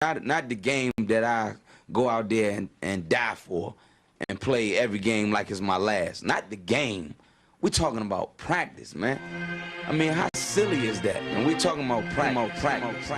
not the game that I go out there and die for and play every game like it's my last. Not the game. We're talking about practice, man. I mean, how silly is that? And we're talking about practice.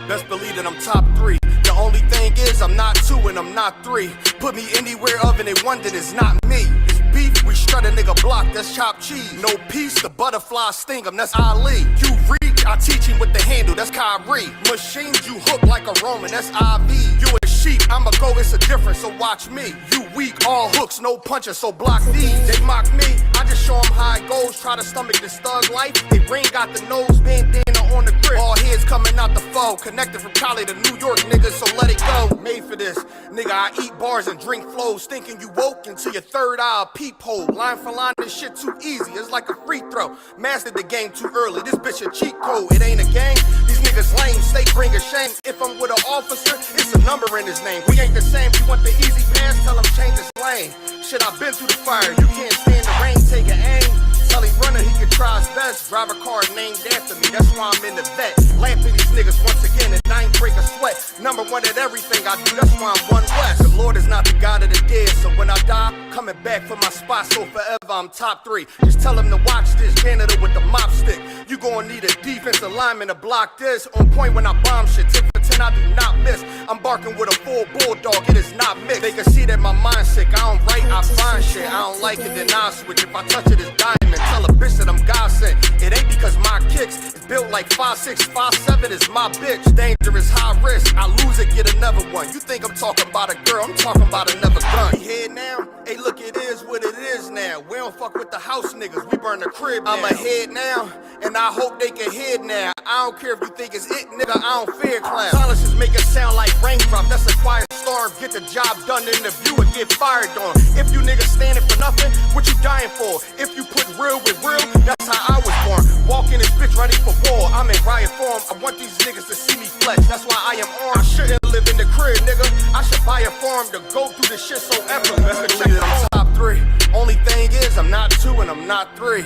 Best believe that I'm top 3. The only thing is I'm not 2 and I'm not 3. Put me anywhere other than 1, then it's not me. It's beef, we strut a nigga block, that's chopped cheese. No peace, the butterfly sting him, that's Ali. You reach, I teach him with the handle, that's Kyrie. Machines you hook like a Roman, that's IV. You a sheep, I'ma go, it's a difference, so watch me. You weak, all hooks, no punches, so block these. They mock me, I just show them how it goes. Try to stomach this thug life. They ring got the nose, bandana on the grip. All heads coming out the foe. Connected from Cali to New York, niggas, so let it go. Made for this, nigga, I eat bars and drink flows. Thinking you woke until your third eye peephole. Line for line, this shit too easy, it's like a free throw. Mastered the game too early, this bitch a cheat code. It ain't a gang, these niggas lame, state bring a shame. If I'm with an officer, it's a number in his name. We ain't the same, you want the easy pass, tell him change his lane. Shit, I've been through the fire, you can't stand the rain, take an aim. Tell him runner, he can try his best. Drive a car named after me, that's why I'm in the vet. Laugh at these niggas once again, and I ain't break a sweat. Number 1 at everything I do, that's why I'm one West. The Lord is not the God of the dead, so when I die, coming back for my spot, so forever I'm top 3. Just tell him to watch this, janitor with the mop stick. You gon' need a defensive lineman to block this. On point when I bomb shit, 10 for 10, I do not miss. I'm barking with a full bulldog, it is not mixed. They can see that my mind's sick, I don't write, I find shit. I don't like it, then I'll switch. If I touch it, it's diamond. Tell a bitch that I'm God sent. It ain't because my kicks is built like 5'6", 5'7" is my bitch. Dangerous, high risk. I lose it, get another one. You think I'm talking about a girl? I'm talking about another gun. We here now? Hey, look, it is what it is now. We don't fuck with the house niggas. We burn the crib now. I'm ahead now, and I hope they can hear now. I don't care if you think it's it, nigga. I don't fear clowns. Silences make it sound like raindrop. That's a quiet storm. Get the job done in the view and get fired on. If you niggas standing for nothing, what you dying for? If you put real with real, that's how I was born. Walk in this bitch ready for war. I'm in riot form. I want these niggas to see me flex. That's why I am armed. I shouldn't live in the crib, nigga. I should buy a farm to go through this shit so effortless. Best believe that I'm top 3. Only thing is I'm not 2 and I'm not 3.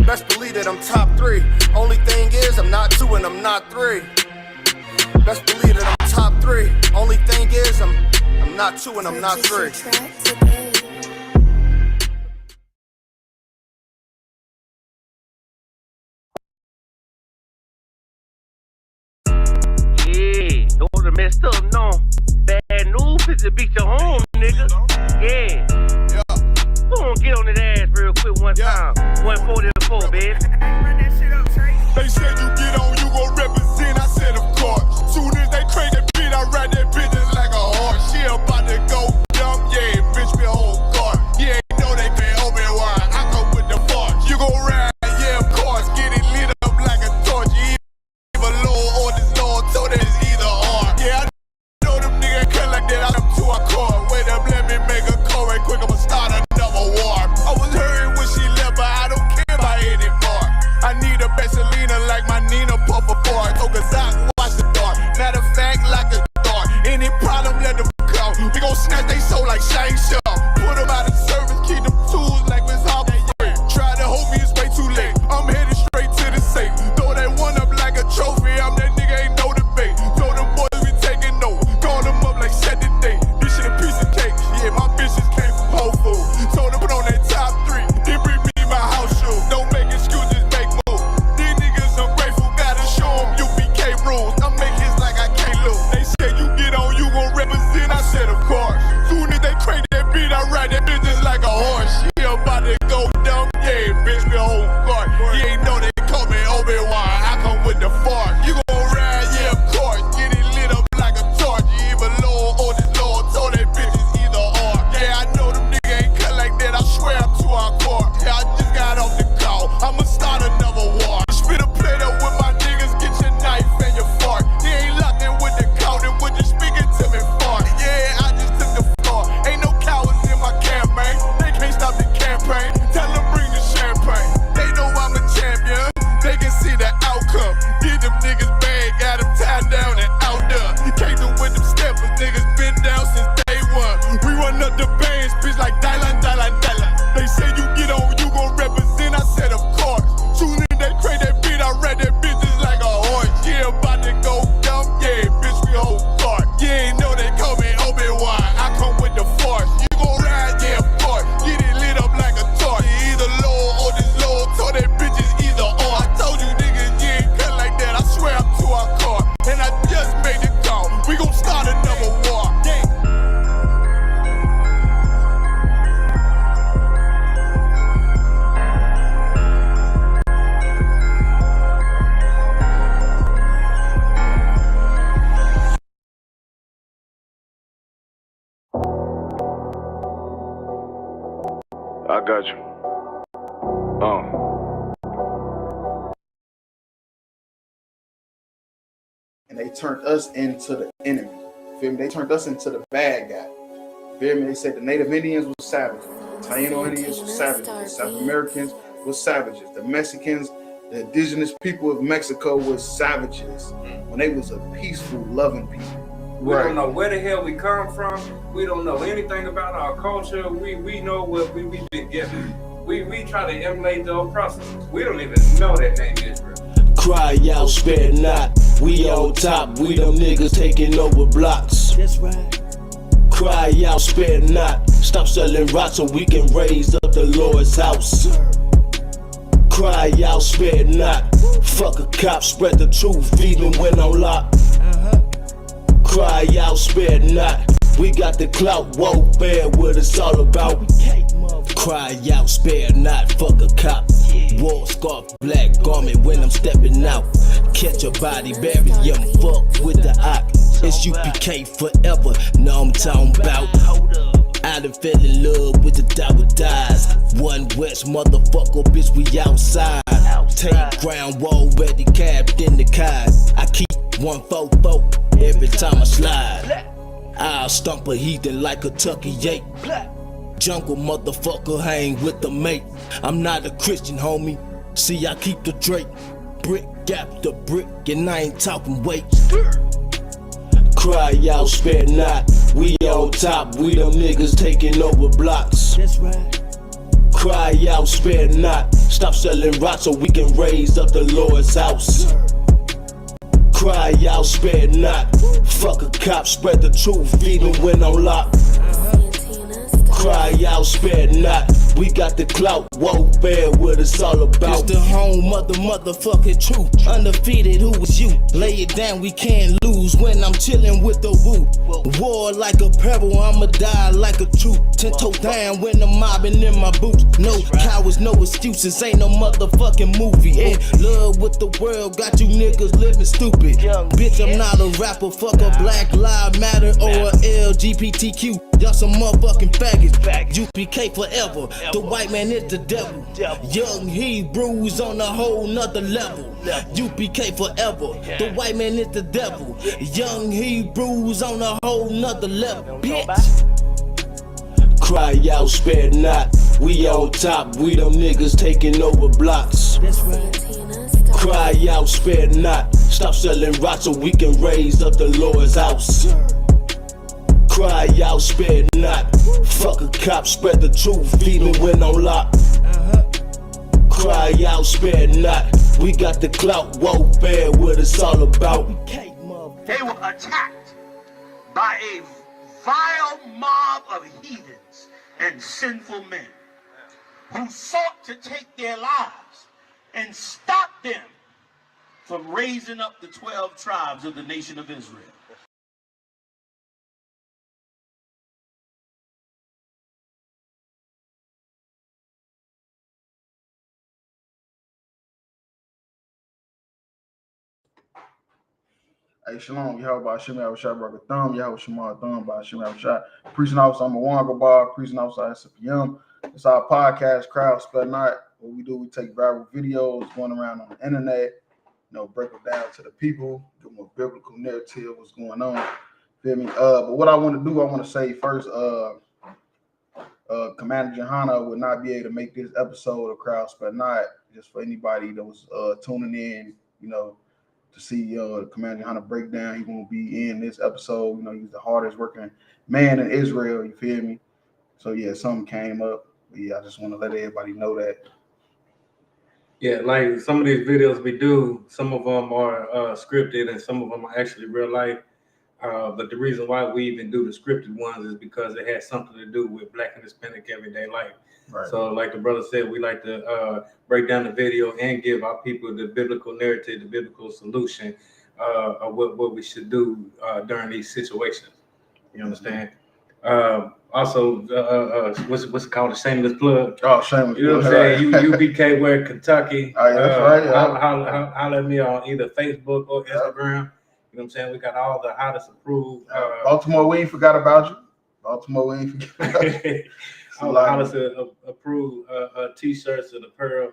Best believe that I'm top 3. Only thing is I'm not 2 and I'm not 3. Best believe that I'm top 3. Only thing is I'm not 2 and I'm not 3. Those are messed up, no. Bad news is to beat your home, nigga. Yeah. Go on, get on that ass real quick one time. 144, baby. They said you get on, you gon' represent. I said, of course. Soon as they crank that beat, I ride that bitch just like a horse. She about to go dumb, yeah, bitch, me whole car. Yeah, ain't know they been open wide. I go with the force. You gon' ride, yeah, of course. Get it lit up like a torch. Either low or this low, so that it's either or. Yeah, I know them niggas cut like that. I'm to a car. Wait up, let me make a call right quick. I'ma start another war. I was hurting when she left, but I don't care about anymore. I need a Selena like my Nina Puffer bar. Okazaki, watch the dark. Matter of fact, like a dart. Any problem, let them go. We gon' snatch they soul like Shane Shaw. Put them out of service, keep them tools like Miss Hopper. Try to hold me, it's way too late. I'm headed straight to the safe. Throw that one up like a trophy. I'm that nigga, ain't no debate. Told them boys we taking over. Call them up like set the date. This shit a piece of cake. Yeah, my bitches came from Whole Foods. Told them put on that top 3. Then bring me my house shoes. Don't make excuses, make moves. These niggas ungrateful, gotta show them you be capable. and they turned us into the enemy. Feel me? They turned us into the bad guy. Feel me? They said the Native Indians were savages, the Taino Indians were savages, the South Americans were savages, the Mexicans, the indigenous people of Mexico were savages when they was a peaceful, loving people. We don't know where the hell we come from. We don't know anything about our culture. We know what we've been given. We try to emulate the oppressors. We don't even know that name Israel. Cry out, spare not. We on top. We them niggas taking over blocks. That's right. Cry out, spare not. Stop selling rocks so we can raise up the Lord's house. Cry out, spare not. Fuck a cop, spread the truth even when on lock. Cry out, spare not. We got the clout, won't bear what it's all about. Cry out, spare not. Fuck a cop. War scarf, black garment when I'm stepping out. Catch a body, bury him, fuck with the ock. It's UPK forever, know I'm talking about. I done fell in love with the dies. One West motherfucker, bitch, we outside. Take ground, wall ready, capped in the car. I keep 144 every time I slide. I'll stomp a heathen like a Tucky ape. Jungle motherfucker hang with the mate. I'm not a Christian, homie. See, I keep the Drake. Brick after brick, and I ain't talking weight. Cry out, spare not. We on top. We them niggas taking over blocks. That's right. Cry out, spare not. Stop selling rocks so we can raise up the Lord's house. Cry out, spare not. Fuck a cop, spread the truth even when on lock. Cry out, spare not. We got the clout, won't bear what it's all about. It's the home of the motherfucking truth. Undefeated, who was you? Lay it down, we can't lose when I'm chilling with the woo. War like a pebble, I'ma die like a truth. 10 toe down when I'm mobbing in my boots. No cowards, no excuses, ain't no motherfucking movie. In love with the world, got you niggas living stupid. Bitch, I'm not a rapper, fuck a Black Lives Matter or a LGBTQ. Y'all some motherfucking faggots. UPK forever. The white man is the devil. Young Hebrews on a whole nother level. UPK forever. The white man is the devil. Young Hebrews on a whole nother level. Bitch. Cry out, spare not. We on top. We them niggas taking over blocks. Cry out, spare not. Stop selling rocks so we can raise up the Lord's house. Cry out, spare not. Fuck a cop, spread the truth even when on lock. Cry out, spare not. We got the clout, won't bear what it's all about. They were attacked by a vile mob of heathens and sinful men who sought to take their lives and stop them from raising up the 12 tribes of the nation of Israel. Hey, Shalom, Yahweh Shimmy Abashai Braga Thumb, Yahweh Shemar Thumb by Shimmy Abashai. Preaching outside Mwanga Bar, preaching outside SPM. It's our podcast, Crowd Spell Night. What we do, we take viral videos going around on the internet, break them down to the people, give them a biblical narrative, what's going on. Feel me? But what I want to do, I want to say first, Commander Johanna would not be able to make this episode of Crowd Spell Night, just for anybody that was tuning in, to see Commander Johanna breakdown. He won't be in this episode. He's the hardest working man in Israel. You feel me? So yeah, something came up. But yeah, I just want to let everybody know that. Yeah, like some of these videos we do, some of them are scripted and some of them are actually real life. But the reason why we even do the scripted ones is because it has something to do with Black and Hispanic everyday life. Right. So like the brother said, we like to break down the video and give our people the biblical narrative, the biblical solution of what we should do during these situations. You understand? Also, what's it called? A shameless plug. Oh, shameless plug. You know what I'm saying? UBK, where Kentucky. Oh, yeah, that's right. Yeah. Holler at me on either Facebook or Instagram. You know what I'm saying? We got all the hottest approved. Baltimore, we ain't forgot about you. Baltimore, we ain't forgot about you. All the hottest approved T-shirts and apparel.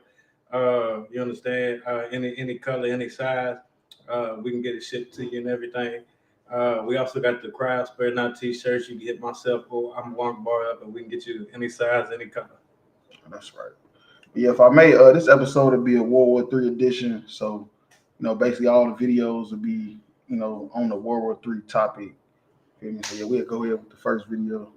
You understand? Any color, any size. we can get it shipped to you and everything. We also got the Crowd Spare Not t-shirts. You can hit myself or I'm one bar up and we can get you any size, any color. That's right. Yeah, if I may, this episode will be a World War III edition. So, basically all the videos will be, on the World War III topic. So yeah, we'll go ahead with the first video.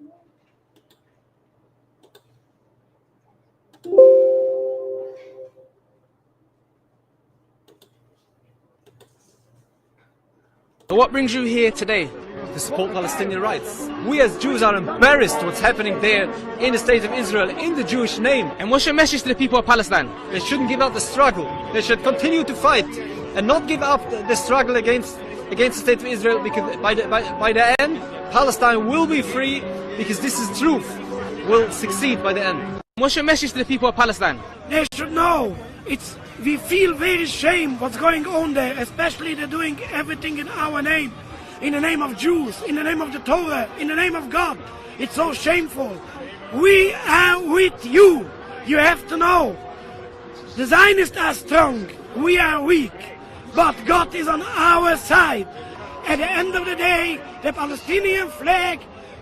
So what brings you here today? To support Palestinian rights. We as Jews are embarrassed what's happening there in the state of Israel, in the Jewish name. And what's your message to the people of Palestine? They shouldn't give up the struggle. They should continue to fight and not give up the struggle against the state of Israel, because by the end, Palestine will be free, because this is truth, will succeed by the end. What's your message to the people of Palestine? They should know. We feel very shame what's going on there, especially they're doing everything in our name. In the name of Jews, in the name of the Torah, in the name of God. It's so shameful. We are with you. You have to know. The Zionists are strong. We are weak. But God is on our side. At the end of the day, the Palestinian flag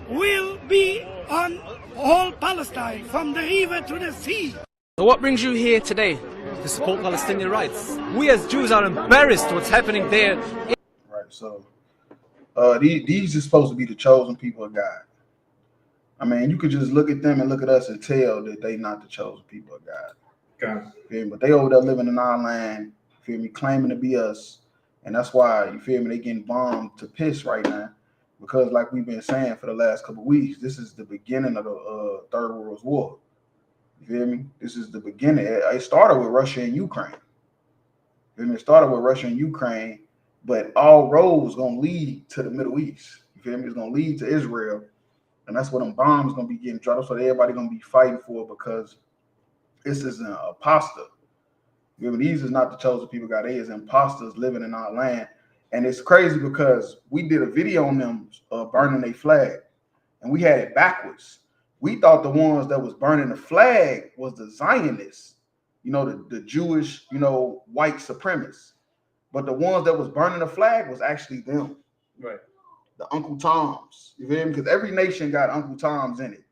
will be on all Palestine, from the river to the sea. So what brings you here today? To support Palestinian rights. We as Jews are embarrassed what's happening there. Right, so these are supposed to be the chosen people of God. I mean, you could just look at them and look at us and tell that they not the chosen people of God. Okay. But they over there living in our land, feel me, claiming to be us. And that's why, you feel me, they getting bombed to piss right now. Because like we've been saying for the last couple of weeks, this is the beginning of the Third World War. You feel me? This is the beginning. It started with Russia and Ukraine. You feel me? It started with Russia and Ukraine, but all roads gonna lead to the Middle East. You feel me? It's gonna lead to Israel, and that's what them bombs gonna be getting dropped. That's what everybody gonna be fighting for, because this is an imposter. You feel me? These is not the chosen people, God. They is imposters living in our land, and it's crazy because we did a video on them burning their flag, and we had it backwards. We thought the ones that was burning the flag was the Zionists, the Jewish, white supremacists. But the ones that was burning the flag was actually them. Right. The Uncle Toms. You feel me? Because every nation got Uncle Toms in it.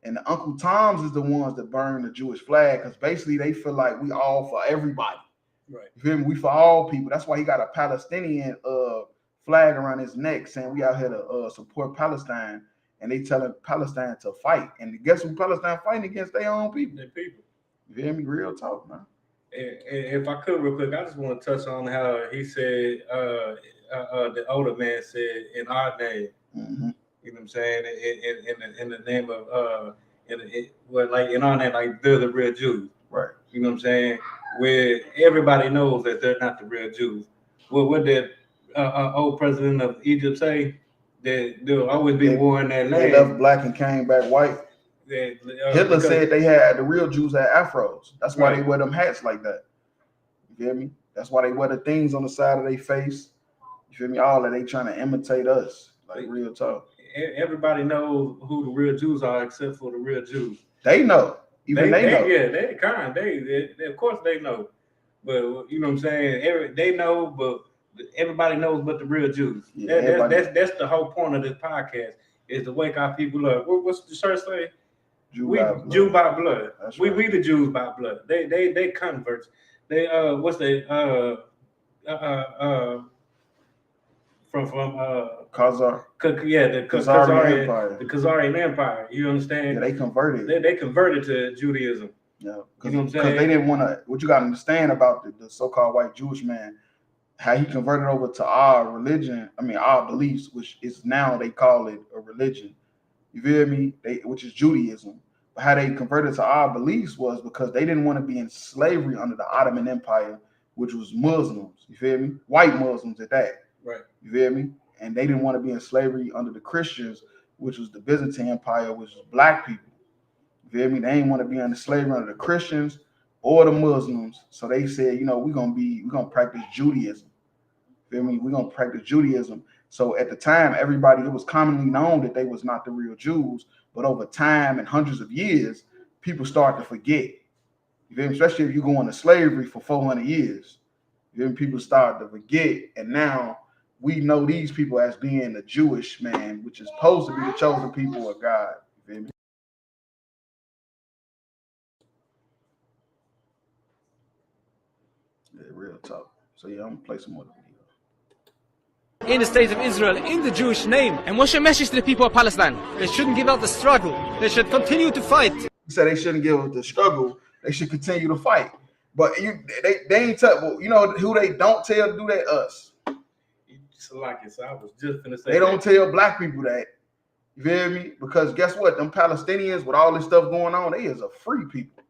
And the Uncle Toms is the ones that burn the Jewish flag, because basically they feel like we all for everybody. Right. You feel me? We for all people. That's why he got a Palestinian flag around his neck saying we out here to support Palestine. And they telling Palestine to fight. And guess who Palestine fighting against? Their own people. Their people. You hear me? Real talk, man. And if I could real quick, I just want to touch on how he said, the older man said, in our name. Mm-hmm. You know what I'm saying? In the name of, like in our name, like they're the real Jews. Right. You know what I'm saying? Where everybody knows that they're not the real Jews. Well, what did old president of Egypt say? They'll always be war in that land. They left black and came back white. Hitler said the real Jews had afros. That's why they wear them hats like that. You feel me? That's why they wear the things on the side of their face. You feel me? All that they trying to imitate us, like real talk. Everybody knows who the real Jews are, except for the real Jews. They know. Even they know. Yeah, they kind. They of course they know. But you know what I'm saying? They know, but everybody knows but the real Jews. Yeah, that's the whole point of this podcast, is to wake our people up. What's the shirt say? Jew by blood. That's we right. We the Jews by blood. They converts. They what's they from Khazar. Yeah, the Khazarian Empire. The Khazarian Empire. You understand? Yeah, they converted. They converted to Judaism. Yeah, you know what I'm saying? Because they didn't want to. What you got to understand about the so-called white Jewish man, how he converted over to our religion. I mean, our beliefs, which is now they call it a religion. You feel me? Which is Judaism. But how they converted to our beliefs was because they didn't want to be in slavery under the Ottoman Empire, which was Muslims. You feel me? White Muslims at that. Right. You feel me? And they didn't want to be in slavery under the Christians, which was the Byzantine Empire, which was black people. You feel me? They didn't want to be under slavery under the Christians or the Muslims. So they said, we're gonna practice Judaism. You feel me? We're gonna practice Judaism. So at the time, it was commonly known that they was not the real Jews. But over time and hundreds of years, people start to forget. You feel me? Especially if you go into slavery for 400 years. Then people start to forget, and now we know these people as being the Jewish man, which is supposed to be the chosen people of God. You feel me? Yeah, real talk. So yeah, I'm gonna play some more video. In the state of Israel, in the Jewish name. And what's your message to the people of Palestine? They shouldn't give up the struggle. They should continue to fight. He said they shouldn't give up the struggle. They should continue to fight. But they ain't tell. Well, you know who they don't tell to do that? Us. So I was just gonna say they don't tell black people that. You feel me? Because guess what? Them Palestinians with all this stuff going on, they is a free people.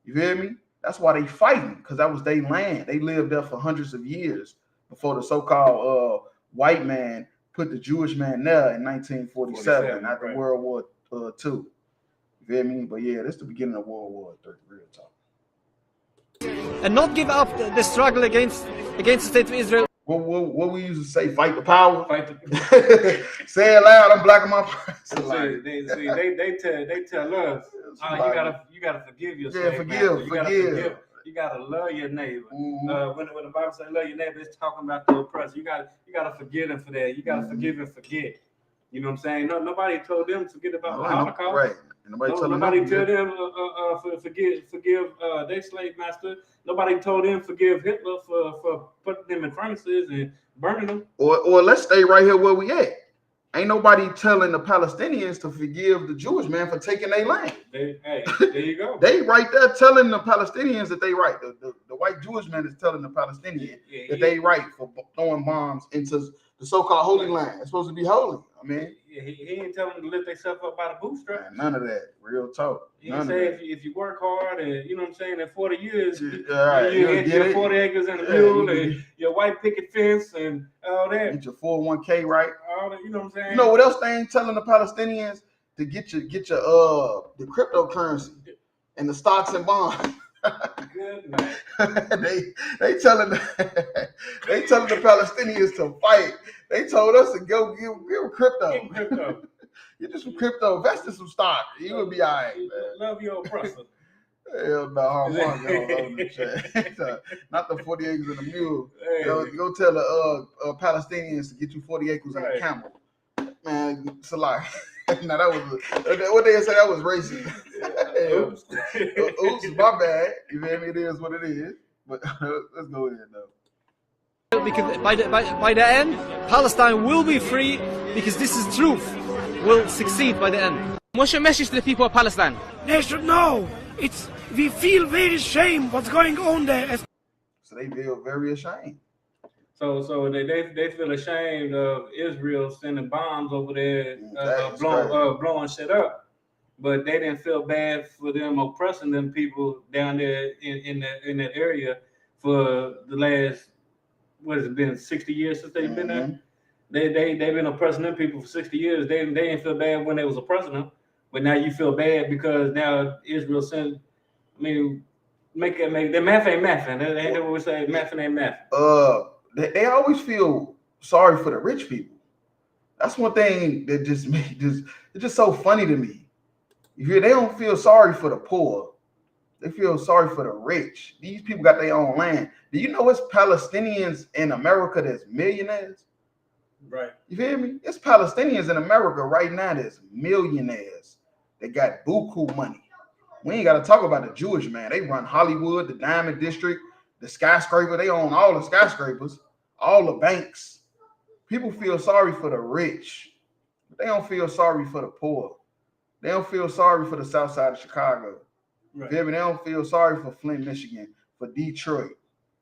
You feel me? That's why they fighting, because that was their land. They lived there for hundreds of years before the so-called white man put the Jewish man there in 1947 after right. World War II. You feel me? But yeah, this is the beginning of World War III. Real talk. And not give up the struggle against the state of Israel. What we used to say, fight the power. Fight the Say it loud. I'm blacking my press. They tell us, you gotta forgive yourself. Yeah, forgive. You gotta love your neighbor. Mm-hmm. When the Bible says love your neighbor, it's talking about the oppressor. You gotta forgive them for that. You gotta forgive and forget. You know what I'm saying? No, nobody told them to forget about the Holocaust. Right. Nobody told them forgive their slave master. Nobody told them forgive Hitler for putting them in furnaces and burning them. Or let's stay right here where we at. Ain't nobody telling the Palestinians to forgive the Jewish man for taking their land. Hey, there you go. They right there telling the Palestinians that they right. The white Jewish man is telling the Palestinians that they right for throwing bombs into the so-called Holy Land. It's supposed to be holy. I mean, he ain't telling them to lift themselves up by the bootstraps. None of that. Real talk. He say if you work hard and you know what I'm saying, in 40 years, you get your 40 acres and a mule and your white picket fence and all that. Get your 401k right. All that, you know what I'm saying? You know what else they ain't telling the Palestinians? To get your the cryptocurrency and the stocks and bonds. Good man. they telling the Palestinians to fight. They told us to go give crypto. Get you some crypto, invest in some stock. You will be all right, man. Love your oppressor. Hell no, not the 40 acres and a mule. Hey. Go tell the Palestinians to get you 40 acres and a camel. Man, it's a lie. Now that was what they say. That was racist. Oops, my bad. You feel me? It is what it is. But let's go ahead though. Because by the end, Palestine will be free, because this is truth. Will succeed by the end. What's your message to the people of Palestine? They should know. We feel very ashamed what's going on there. So they feel very ashamed. So they feel ashamed of Israel sending bombs over there, blowing shit up, but they didn't feel bad for them oppressing them people down there in that area for the last, what has it been, 60 years since they've been there. They've been oppressing them people for 60 years. They didn't feel bad when they was oppressing them, but now you feel bad because now Israel sent. I mean, the math ain't mathing. They never would say mathing ain't mathing. They always feel sorry for the rich people. That's one thing that it's just so funny to me. They don't feel sorry for the poor. They feel sorry for the rich. These people got their own land. Do you know it's Palestinians in America that's millionaires? Right. You feel me? It's Palestinians in America right now that's millionaires. They got buku money. We ain't got to talk about the Jewish man. They run Hollywood, the Diamond District, the skyscraper. They own all the skyscrapers, all the banks. People feel sorry for the rich, but they don't feel sorry for the poor. They don't feel sorry for the south side of Chicago. Right. They don't feel sorry for Flint, Michigan, for Detroit.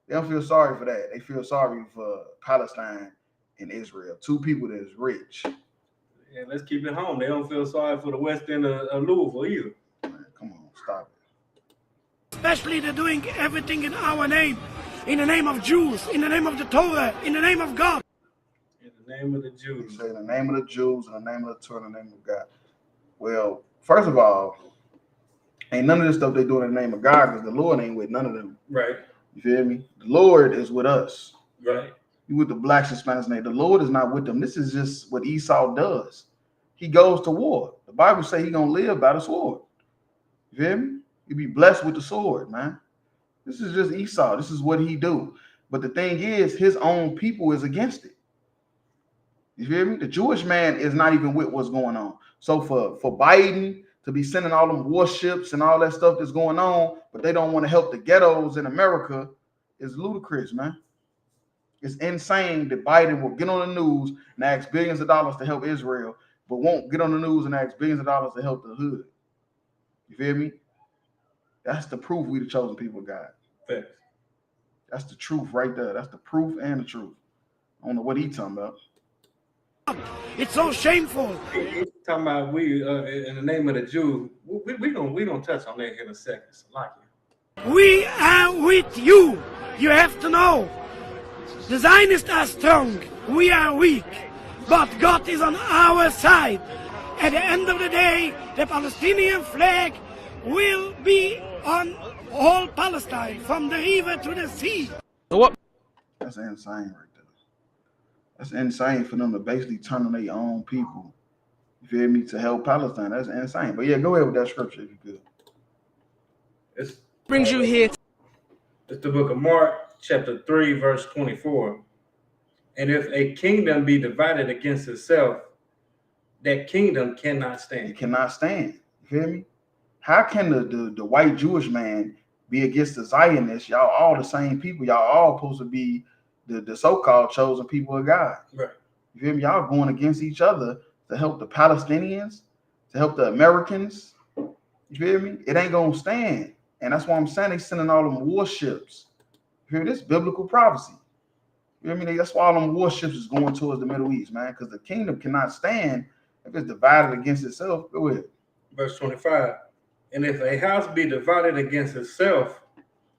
They don't feel sorry for that. They feel sorry for Palestine and Israel, two people that is rich. Yeah, let's keep it home. They don't feel sorry for the West End of Louisville either. Man, come on, stop it. Especially they're doing everything in our name, in the name of Jews, in the name of the Torah, in the name of God. In the name of the Jews. He said in the name of the Jews, in the name of the Torah, in the name of God. Well, first of all, ain't none of this stuff they do in the name of God, because the Lord ain't with none of them. Right. You feel me? The Lord is with us. Right. You with the blacks and Spanish name. The Lord is not with them. This is just what Esau does. He goes to war. The Bible says he's gonna live by the sword. You feel me? You be blessed with the sword, man. This is just Esau. This is what he do. But the thing is, his own people is against it. You feel me? The Jewish man is not even with what's going on. So for Biden to be sending all them warships and all that stuff that's going on, but they don't want to help the ghettos in America, is ludicrous, man. It's insane that Biden will get on the news and ask billions of dollars to help Israel, but won't get on the news and ask billions of dollars to help the hood. You feel me? That's the proof we the chosen people of God. Thanks. That's the truth right there. That's the proof and the truth. I don't know what he talking about. It's so shameful. He's talking about we in the name of the Jews. We don't touch on that in a second. So like it. We are with you. You have to know. The Zionists are strong. We are weak. But God is on our side. At the end of the day, the Palestinian flag will be on all Palestine, from the river to the sea. What? That's insane right there. That's insane for them to basically turn on their own people. You feel me? To help Palestine. That's insane. But yeah, go ahead with that scripture if you could. It's Brings you here. It's the book of Mark, chapter 3, verse 24. And if a kingdom be divided against itself, that kingdom cannot stand. It cannot stand. You feel me? How can the white Jewish man be against the Zionists? Y'all all the same people. Y'all all supposed to be the so-called chosen people of God. Right. You feel me? Y'all going against each other to help the Palestinians, to help the Americans. You feel me? It ain't gonna stand. And that's why I'm saying they sending all them warships. You feel me? This biblical prophecy. You know what I mean? That's why all them warships is going towards the Middle East, man, because the kingdom cannot stand if it's divided against itself. Go ahead. Verse 25. And if a house be divided against itself,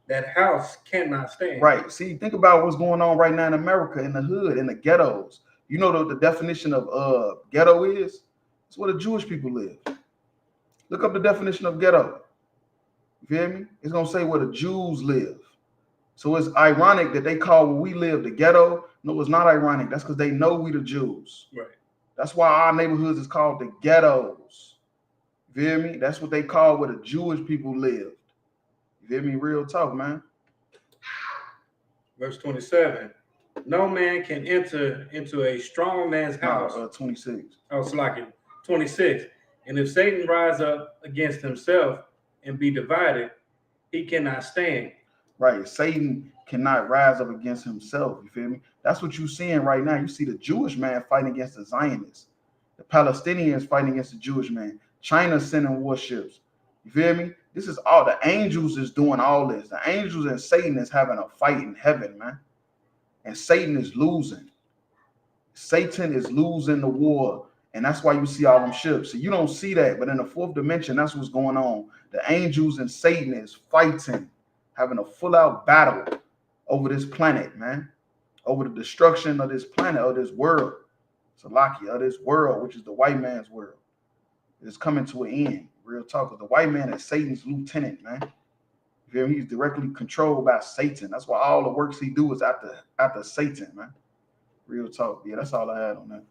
that house cannot stand. Right. See, think about what's going on right now in America, in the hood, in the ghettos. You know the definition of ghetto is? It's where the Jewish people live. Look up the definition of ghetto. You feel me? It's going to say where the Jews live. So it's ironic that they call where we live the ghetto. No, it's not ironic. That's because they know we the Jews. Right. That's why our neighborhoods is called the ghettos. You feel me? That's what they call where the Jewish people lived. You feel me? Real talk, man. Verse 27. No man can enter into a strong man's house. 26. Oh, it's like it. 26. And if Satan rise up against himself and be divided, he cannot stand. Right. Satan cannot rise up against himself. You feel me? That's what you're seeing right now. You see the Jewish man fighting against the Zionists. The Palestinians fighting against the Jewish man. China sending warships. You feel me? This is all the angels is doing all this. The angels and Satan is having a fight in heaven, man. And Satan is losing. Satan is losing the war. And that's why you see all them ships. So you don't see that. But in the fourth dimension, that's what's going on. The angels and Satan is fighting, having a full-out battle over this planet, man. Over the destruction of this planet, of this world. Salakia, of this world, which is the white man's world. It's coming to an end. Real talk. Because the white man is Satan's lieutenant, man. You feel me? He's directly controlled by Satan. That's why all the works he do is after Satan, man. Real talk. Yeah, that's all I had on that.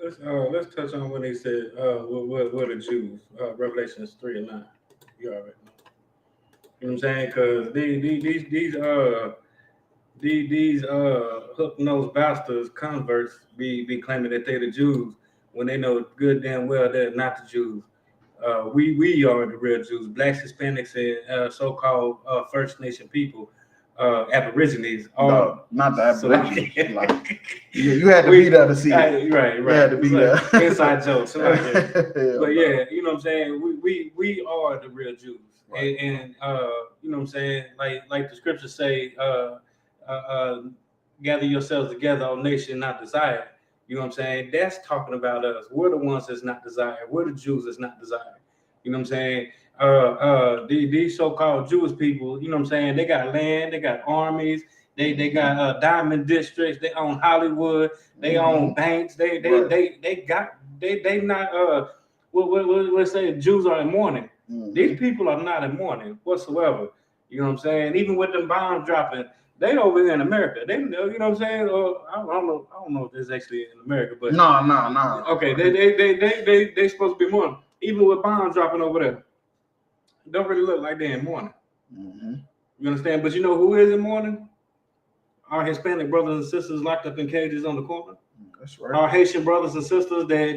Let's touch on when he said, what are Jews? Revelations 3 and 9. You already know. You know what I'm saying? Because these hook-nosed bastards, converts, be claiming that they're the Jews when they know good damn well they're not the Jews. We are the real Jews. Blacks, Hispanics, and so-called First Nation people, Aborigines. No, not the Aborigines. Like, you had to be there to see it. Right. You had to be there. Inside jokes. Like but yeah, you know what I'm saying? We are the real Jews. Right. And you know what I'm saying? Like the scriptures say, gather yourselves together, O nation not desired. You know what I'm saying? That's talking about us. We're the ones that's not desired. We're the Jews that's not desired. You know what I'm saying? These so-called Jewish people, you know what I'm saying? They got land, they got armies, they got diamond districts, they own Hollywood, they own banks, they not we'll say Jews are in mourning. These people are not in mourning whatsoever. You know what I'm saying? Even with them bombs dropping, they over here in America. They, you know what I'm saying? Or I don't know if this is actually in America, but no. Okay, they supposed to be mourning. Even with bombs dropping over there, don't really look like they're in mourning. You You understand? But you know who is in mourning? Our Hispanic brothers and sisters locked up in cages on the corner. That's right. Our Haitian brothers and sisters, they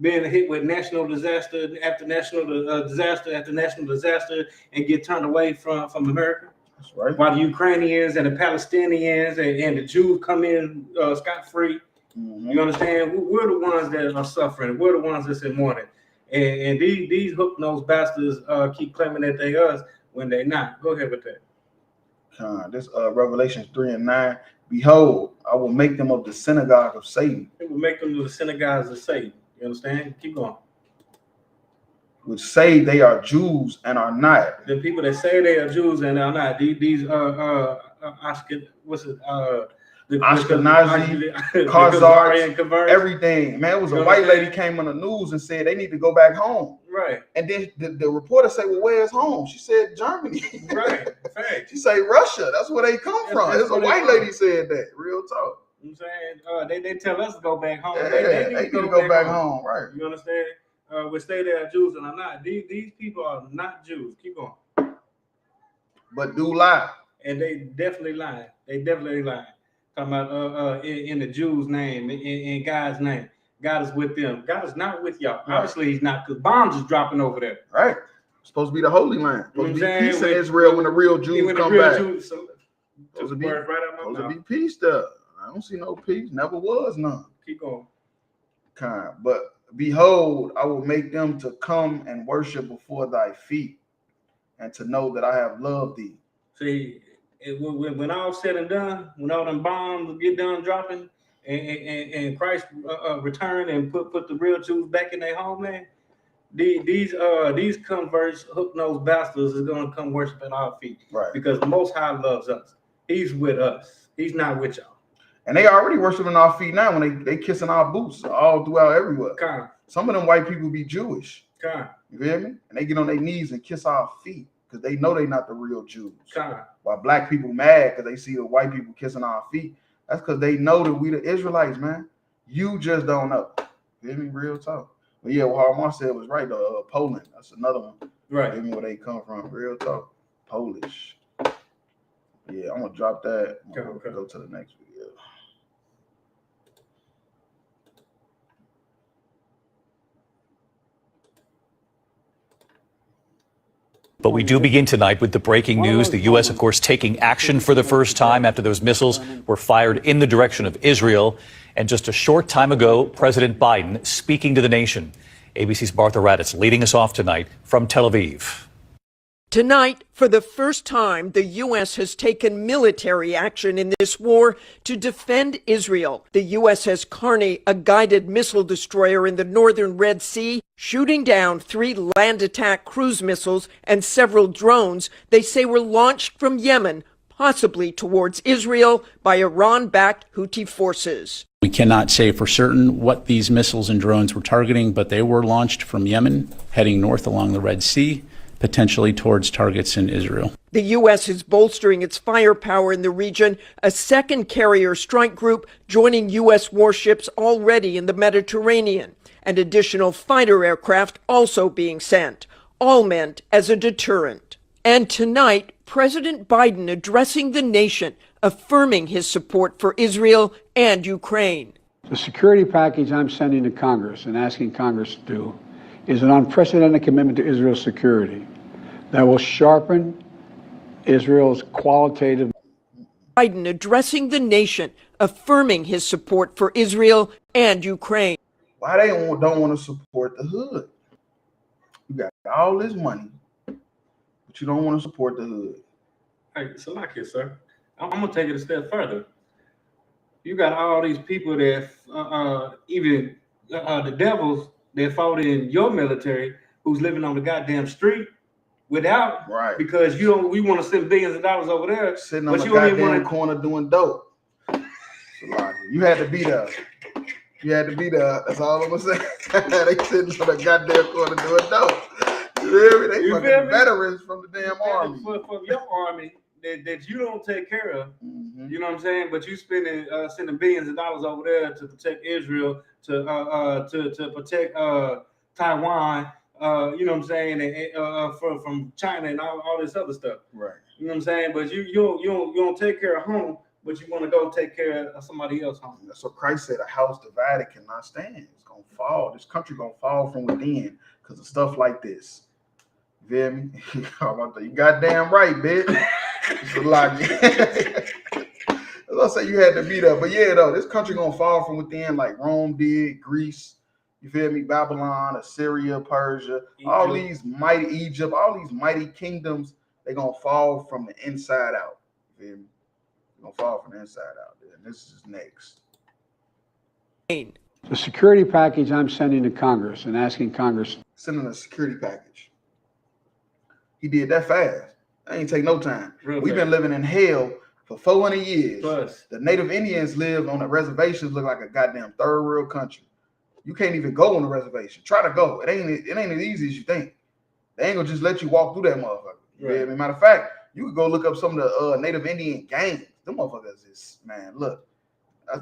being hit with national disaster after national disaster after national disaster and get turned away from America. That's right. While the Ukrainians and the Palestinians and the Jews come in scot-free. Mm-hmm. You understand? We're the ones that are suffering. We're the ones that's in mourning. And these hook-nosed bastards keep claiming that they us when they're not. Go ahead with that. This Revelations 3:9. Behold, I will make them of the synagogue of Satan. It will make them to the synagogues of Satan. You understand? Keep going. Which say they are Jews and are not. The people that say they are Jews and are not. These Ashkenazi, Khazars, everything. Man, it was a white lady came on the news and said they need to go back home. Right. And then the reporter said, well, where's home? She said Germany. Right. Fact. She said Russia. That's where they come from. It's a white lady said that. Real talk. You know what I'm saying? They tell us to go back home. Yeah, they need to go back home. Right. You understand? We say they are Jews and are not. These people are not Jews. Keep going. But do lie. And they definitely lie. They definitely lie. Talking about in the Jews' name, in God's name. God is with them. God is not with y'all. Right. Obviously, he's not, because bombs is dropping over there. Right. Supposed to be the Holy Land. Supposed to be peace in Israel when the real Jews come back. Supposed to be peace there. I don't see no peace. Never was none. Keep going. But behold, I will make them to come and worship before thy feet, and to know that I have loved thee. See, when all said and done, when all them bombs get done dropping, and Christ return and put the real Jews back in their homeland, these converts, hook-nosed bastards, is going to come worship at our feet. Right. Because the Most High loves us. He's with us. He's not with y'all. And they already worshiping our feet now when they kissing our boots all throughout everywhere. Some of them white people be Jewish. You hear me? And they get on their knees and kiss our feet because they know they're not the real Jews. While black people mad because they see the white people kissing our feet, that's because they know that we the Israelites, man. You just don't know. You hear me? Real talk. But yeah, what Harmar said was right. Poland, that's another one. Right. You hear me? Where they come from. Real talk. Polish. Yeah, I'm gonna drop that. Go to the next video. But we do begin tonight with the breaking news. The U.S., of course, taking action for the first time after those missiles were fired in the direction of Israel. And just a short time ago, President Biden speaking to the nation. ABC's Martha Raddatz leading us off tonight from Tel Aviv. Tonight, for the first time, the U.S. has taken military action in this war to defend Israel. The USS Carney, a guided missile destroyer in the northern Red Sea, shooting down 3 land attack cruise missiles and several drones they say were launched from Yemen, possibly towards Israel by Iran-backed Houthi forces. We cannot say for certain what these missiles and drones were targeting, but they were launched from Yemen, heading north along the Red Sea, potentially towards targets in Israel. The U.S. is bolstering its firepower in the region, a second carrier strike group joining U.S. warships already in the Mediterranean, and additional fighter aircraft also being sent, all meant as a deterrent. And tonight, President Biden addressing the nation, affirming his support for Israel and Ukraine. The security package I'm sending to Congress and asking Congress to do is an unprecedented commitment to Israel's security that will sharpen Israel's qualitative. Biden addressing the nation, affirming his support for Israel and Ukraine. Why they don't want to support the hood? You got all this money, but you don't want to support the hood. Hey, so like it, sir. I'm going to take it a step further. You got all these people that, even the devils, that fought in your military, who's living on the goddamn street without, right? Because we want to send billions of dollars over there, sitting on the goddamn corner doing dope. You had to be there. You had to be there. That's all I'm gonna say. They sitting on the goddamn corner doing dope. You hear me? They fucking veterans from the damn army. From your army that you don't take care of. Mm-hmm. You know what I'm saying? But you sending billions of dollars over there to protect Israel, to protect Taiwan, you know what I'm saying, and from China and all this other stuff. Right. You know what I'm saying? But you don't take care of home, but you want to go take care of somebody else's home. That's what Christ said. A house divided cannot stand. It's gonna fall. This country gonna fall from within because of stuff like this. You feel me? You goddamn right, bitch. It's a lot. Let's say you had to be there, but yeah, though, this country gonna fall from within like Rome did, Greece. You feel me? Babylon, Assyria, Persia, Egypt. All these mighty kingdoms. They gonna fall from the inside out. You feel me? They're gonna fall from the inside out. And this is next. The security package I'm sending to Congress and asking Congress. Sending a security package. He did that fast. That ain't take no time. We've been living in hell for 400 years. Plus. The Native Indians live on the reservations, look like a goddamn third world country. You can't even go on the reservation. Try to go. It ain't as easy as you think. They ain't gonna just let you walk through that motherfucker. Right. Yeah, matter of fact, you could go look up some of the Native Indian gangs. Them motherfuckers is, man, look,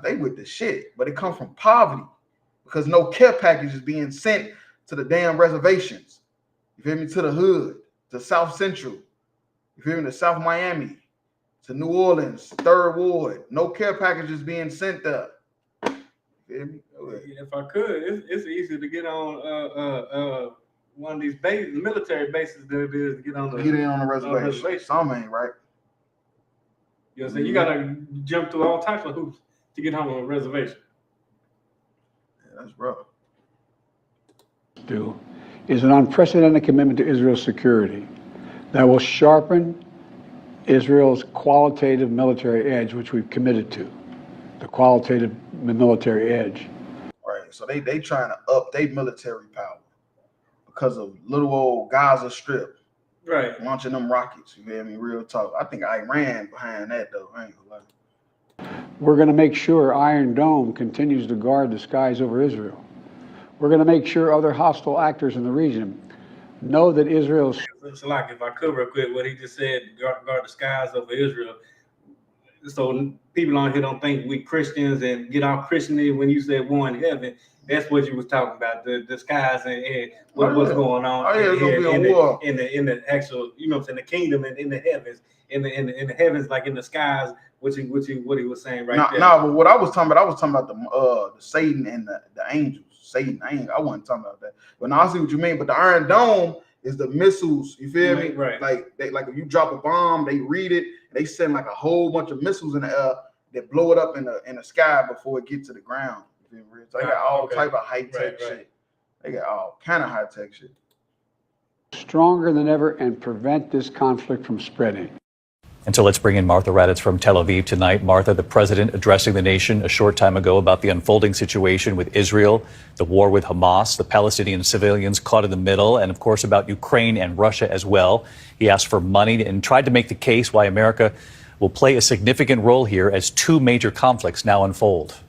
they with the shit, but it comes from poverty because no care package is being sent to the damn reservations. You feel me? To the hood, to South Central. You feel me? To South Miami, to New Orleans, Third Ward. No care package is being sent there. You feel me? If I could, it's easy to get on one of these military bases than it is to get on the reservation. Some ain't right. You know what I'm saying? You gotta jump through all types of hoops to get on a reservation. Yeah, that's rough. Is an unprecedented commitment to Israel's security that will sharpen Israel's qualitative military edge, which we've committed to. The qualitative military edge. Right. So they trying to up their military power because of little old Gaza Strip. Right. Launching them rockets. You feel me? Real talk. I think Iran behind that though. I ain't gonna lie. We're going to make sure Iron Dome continues to guard the skies over Israel. We're going to make sure other hostile actors in the region know that Israel's... It's like, if I could real quick, what he just said, guard the skies over Israel. So people on here don't think we Christians and get our Christianity when you said war in heaven. That's what you was talking about, the skies and what's going on in the actual, you know what I'm saying, the kingdom and in the heavens, in the heavens, like in the skies, what he was saying right there. No, but what I was talking about the Satan and the angels. Satan, I wasn't talking about that. But now I see what you mean. But the Iron Dome is the missiles. You feel me? Right. Like if you drop a bomb, they read it. They send like a whole bunch of missiles in the air that blow it up in the sky before it gets to the ground. You feel me? So they got all type of high tech shit. They got all kind of high tech shit. Stronger than ever and prevent this conflict from spreading. And so let's bring in Martha Raddatz from Tel Aviv tonight. Martha, the president addressing the nation a short time ago about the unfolding situation with Israel, the war with Hamas, the Palestinian civilians caught in the middle, and of course about Ukraine and Russia as well. He asked for money and tried to make the case why America will play a significant role here as two major conflicts now unfold.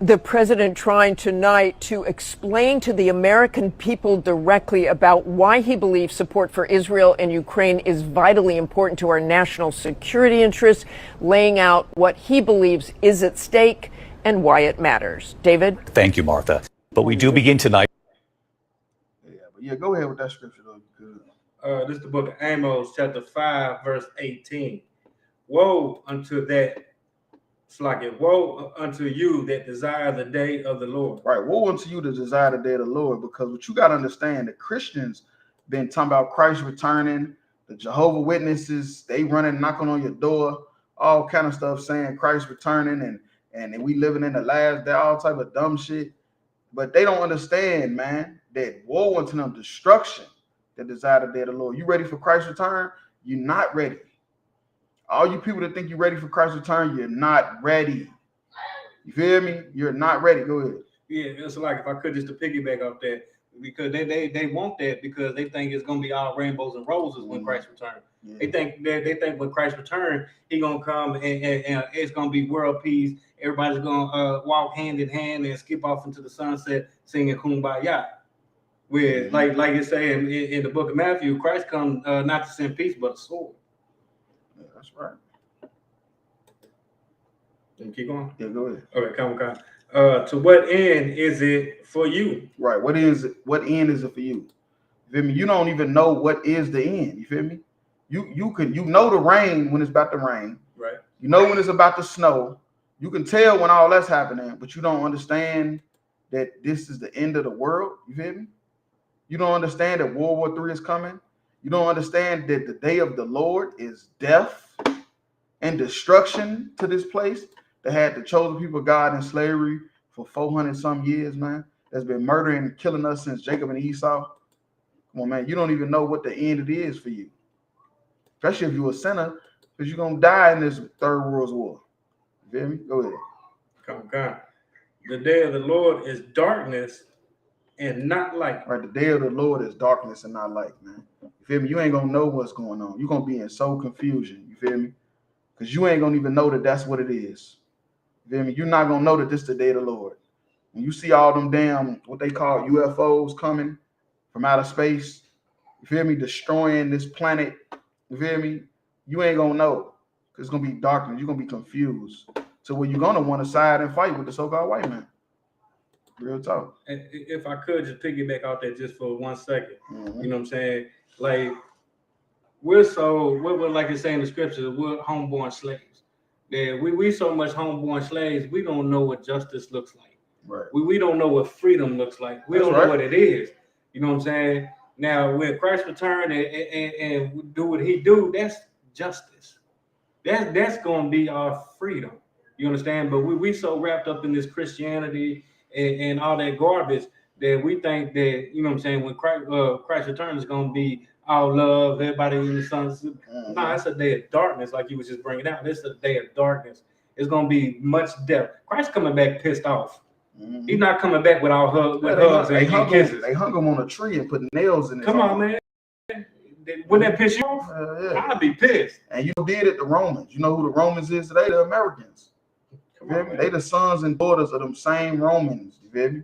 The president trying tonight to explain to the American people directly about why he believes support for Israel and Ukraine is vitally important to our national security interests, laying out what he believes is at stake and why it matters. David? Thank you, Martha. But we do begin tonight. Yeah, go ahead with that scripture, though. This is the book of Amos, chapter 5, verse 18. Woe unto that. It's like it. Woe unto you that desire the day of the Lord. Right. Woe unto you that desire the day of the Lord. Because what you got to understand, the Christians been talking about Christ returning. The Jehovah Witnesses, they running, knocking on your door, all kind of stuff saying Christ returning and we living in the last day, all type of dumb shit. But they don't understand, man, that woe unto them, destruction that desire the day of the Lord. You ready for Christ's return? You're not ready. All you people that think you're ready for Christ's return, you're not ready. You feel me? You're not ready. Go ahead. Yeah, it's like, if I could just to piggyback off that, because they want that because they think it's gonna be all rainbows and roses when Christ returns. Yeah. They think when Christ returns, he gonna come and it's gonna be world peace. Everybody's gonna walk hand in hand and skip off into the sunset singing Kumbaya. Where like it's saying in the book of Matthew, Christ comes not to send peace but a sword. Yeah, that's right. Can you keep going? Yeah, go ahead. Okay, come. To what end is it for you? Right. What end is it for you? You feel me? You don't even know what is the end. You feel me? You know the rain when it's about to rain. Right. You know when it's about to snow. You can tell when all that's happening, but you don't understand that this is the end of the world. You feel me? You don't understand that World War III is coming. You don't understand that the day of the Lord is death and destruction to this place that had the chosen people of God in slavery for 400 some years, man. That's been murdering and killing us since Jacob and Esau. Come on, man. You don't even know what the end it is for you. Especially if you're a sinner, because you're going to die in this third world war. You feel me? Go ahead. Come on. The day of the Lord is darkness and not light. Right, the day of the Lord is darkness and not light, man. You feel me? You ain't going to know what's going on. You're going to be in soul confusion. You feel me? Because you ain't going to even know that that's what it is. You feel me? You're not going to know that this is the day of the Lord. When you see all them damn, what they call UFOs coming from outer space, you feel me, destroying this planet, you feel me, you ain't going to know. Because it's going to be darkness. You're going to be confused. So where you're going to want to side and fight with the so-called white man. Real talk. And if I could just piggyback out there just for 1 second, you know what I'm saying? Like, we're like it's saying in the scriptures, we're homeborn slaves. Yeah, we so much homeborn slaves, we don't know what justice looks like. Right. We don't know what freedom looks like. We don't know what it is. You know what I'm saying? Now, when Christ return and do what he do, that's justice. That's gonna be our freedom. You understand? But we so wrapped up in this Christianity and all that garbage that we think that, you know what I'm saying, when Christ returns is gonna be all love, everybody in the sun. No, it's a day of darkness, like you was just bringing out. It's a day of darkness. It's gonna be much death. Christ coming back pissed off. He's not coming back with all hugs and kisses. They hung him on a tree and put nails in his Come on, arm. man. Wouldn't that piss you off? Yeah. I'd be pissed. And you did it the Romans. You know who the Romans is today? The Americans. You feel me? They the sons and daughters of them same Romans. You feel me?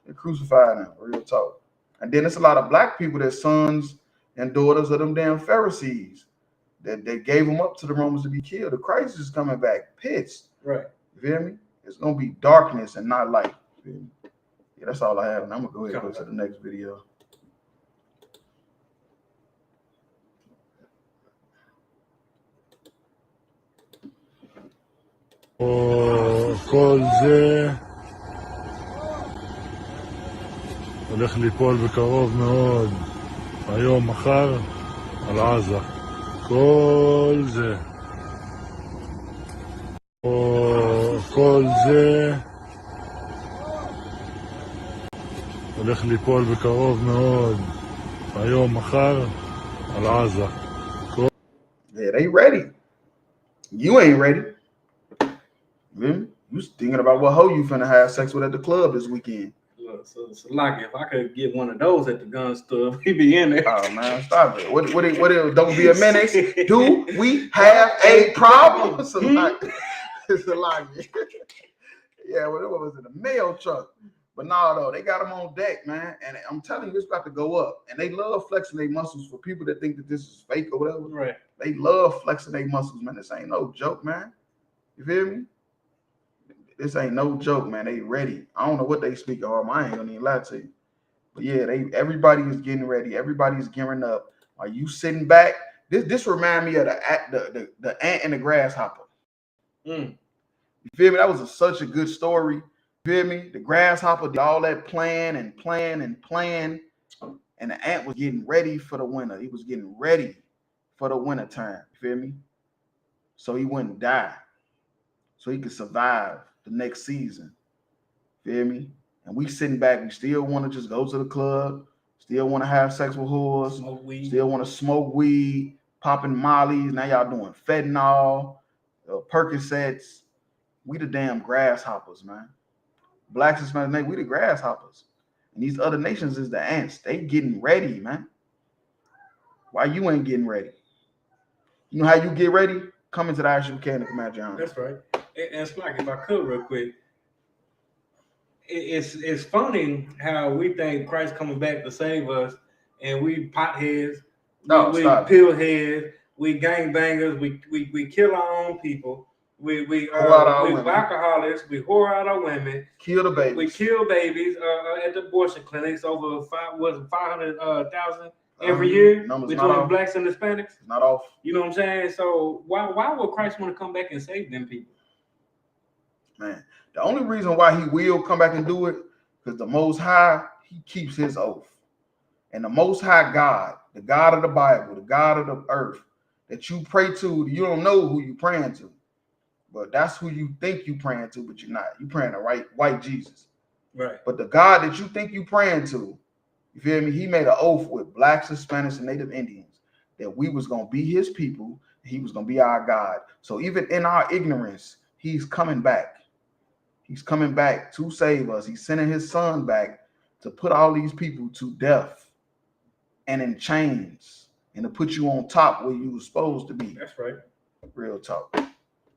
They crucified them. Real talk. And then it's a lot of black people that sons and daughters of them damn Pharisees that they gave them up to the Romans to be killed. The Christ is coming back pissed. Right. You feel me? It's gonna be darkness and not light. You feel me? Yeah, that's all I have. And I'm gonna go ahead and go to the next video. כל זה הולך ליפול בקרוב מאוד, היום, מחר, על עזה. כל זה. כל זה הולך ליפול בקרוב מאוד, היום, מחר, על עזה. Yeah, they ready. You ain't ready. You thinking about what hoe you finna have sex with at the club this weekend. Look, so like if I could get one of those at the gun store, we be in there. Oh man, stop it. What don't be a menace. Do we have a problem? It's a lot. Yeah, whatever was in the mail truck. But no, though, they got them on deck, man. And I'm telling you, it's about to go up. And they love flexing their muscles for people that think that this is fake or whatever. Right. They love flexing their muscles, man. This ain't no joke, man. You feel me? This ain't no joke, man. They ready. I don't know what they speak of. I ain't gonna even lie to you. But yeah, everybody is getting ready. Everybody's gearing up. Are you sitting back? This remind me of the ant and the grasshopper. You feel me? That was such a good story. You feel me? The grasshopper did all that plan, and the ant was getting ready for the winter. He was getting ready for the winter time. You feel me? So he wouldn't die. So he could survive the next season. Feel me? And we sitting back, we still want to just go to the club, still want to have sex with whores, still want to smoke weed, popping mollies. Now y'all doing fentanyl, Percocets. We the damn grasshoppers, man. Blacks and Hispanics, we the grasshoppers. And these other nations is the ants. They getting ready, man. Why you ain't getting ready? You know how you get ready? Come into the Irish Mechanic Command John. That's right. And it's like, if I could real quick, it's funny how we think Christ coming back to save us, and we potheads, we pillheads, we gangbangers, we kill our own people, we alcoholics, we whore out our women, kill the babies, we kill babies at the abortion clinics, over 500,000 every year Numbers between blacks and Hispanics. It's not off. You know what I'm saying? So why would Christ want to come back and save them people? Man, the only reason why he will come back and do it, because the Most High, he keeps his oath. And the Most High God, the God of the Bible, the God of the earth, that you pray to, you don't know who you praying to. But that's who you think you praying to, but you're not. You praying to white Jesus. Right. But the God that you think you praying to, you feel me? He made an oath with blacks, Hispanics, and Native Indians that we was going to be his people. He was going to be our God. So even in our ignorance, he's coming back. He's coming back to save us. He's sending his son back to put all these people to death and in chains and to put you on top where you were supposed to be. That's right. Real talk.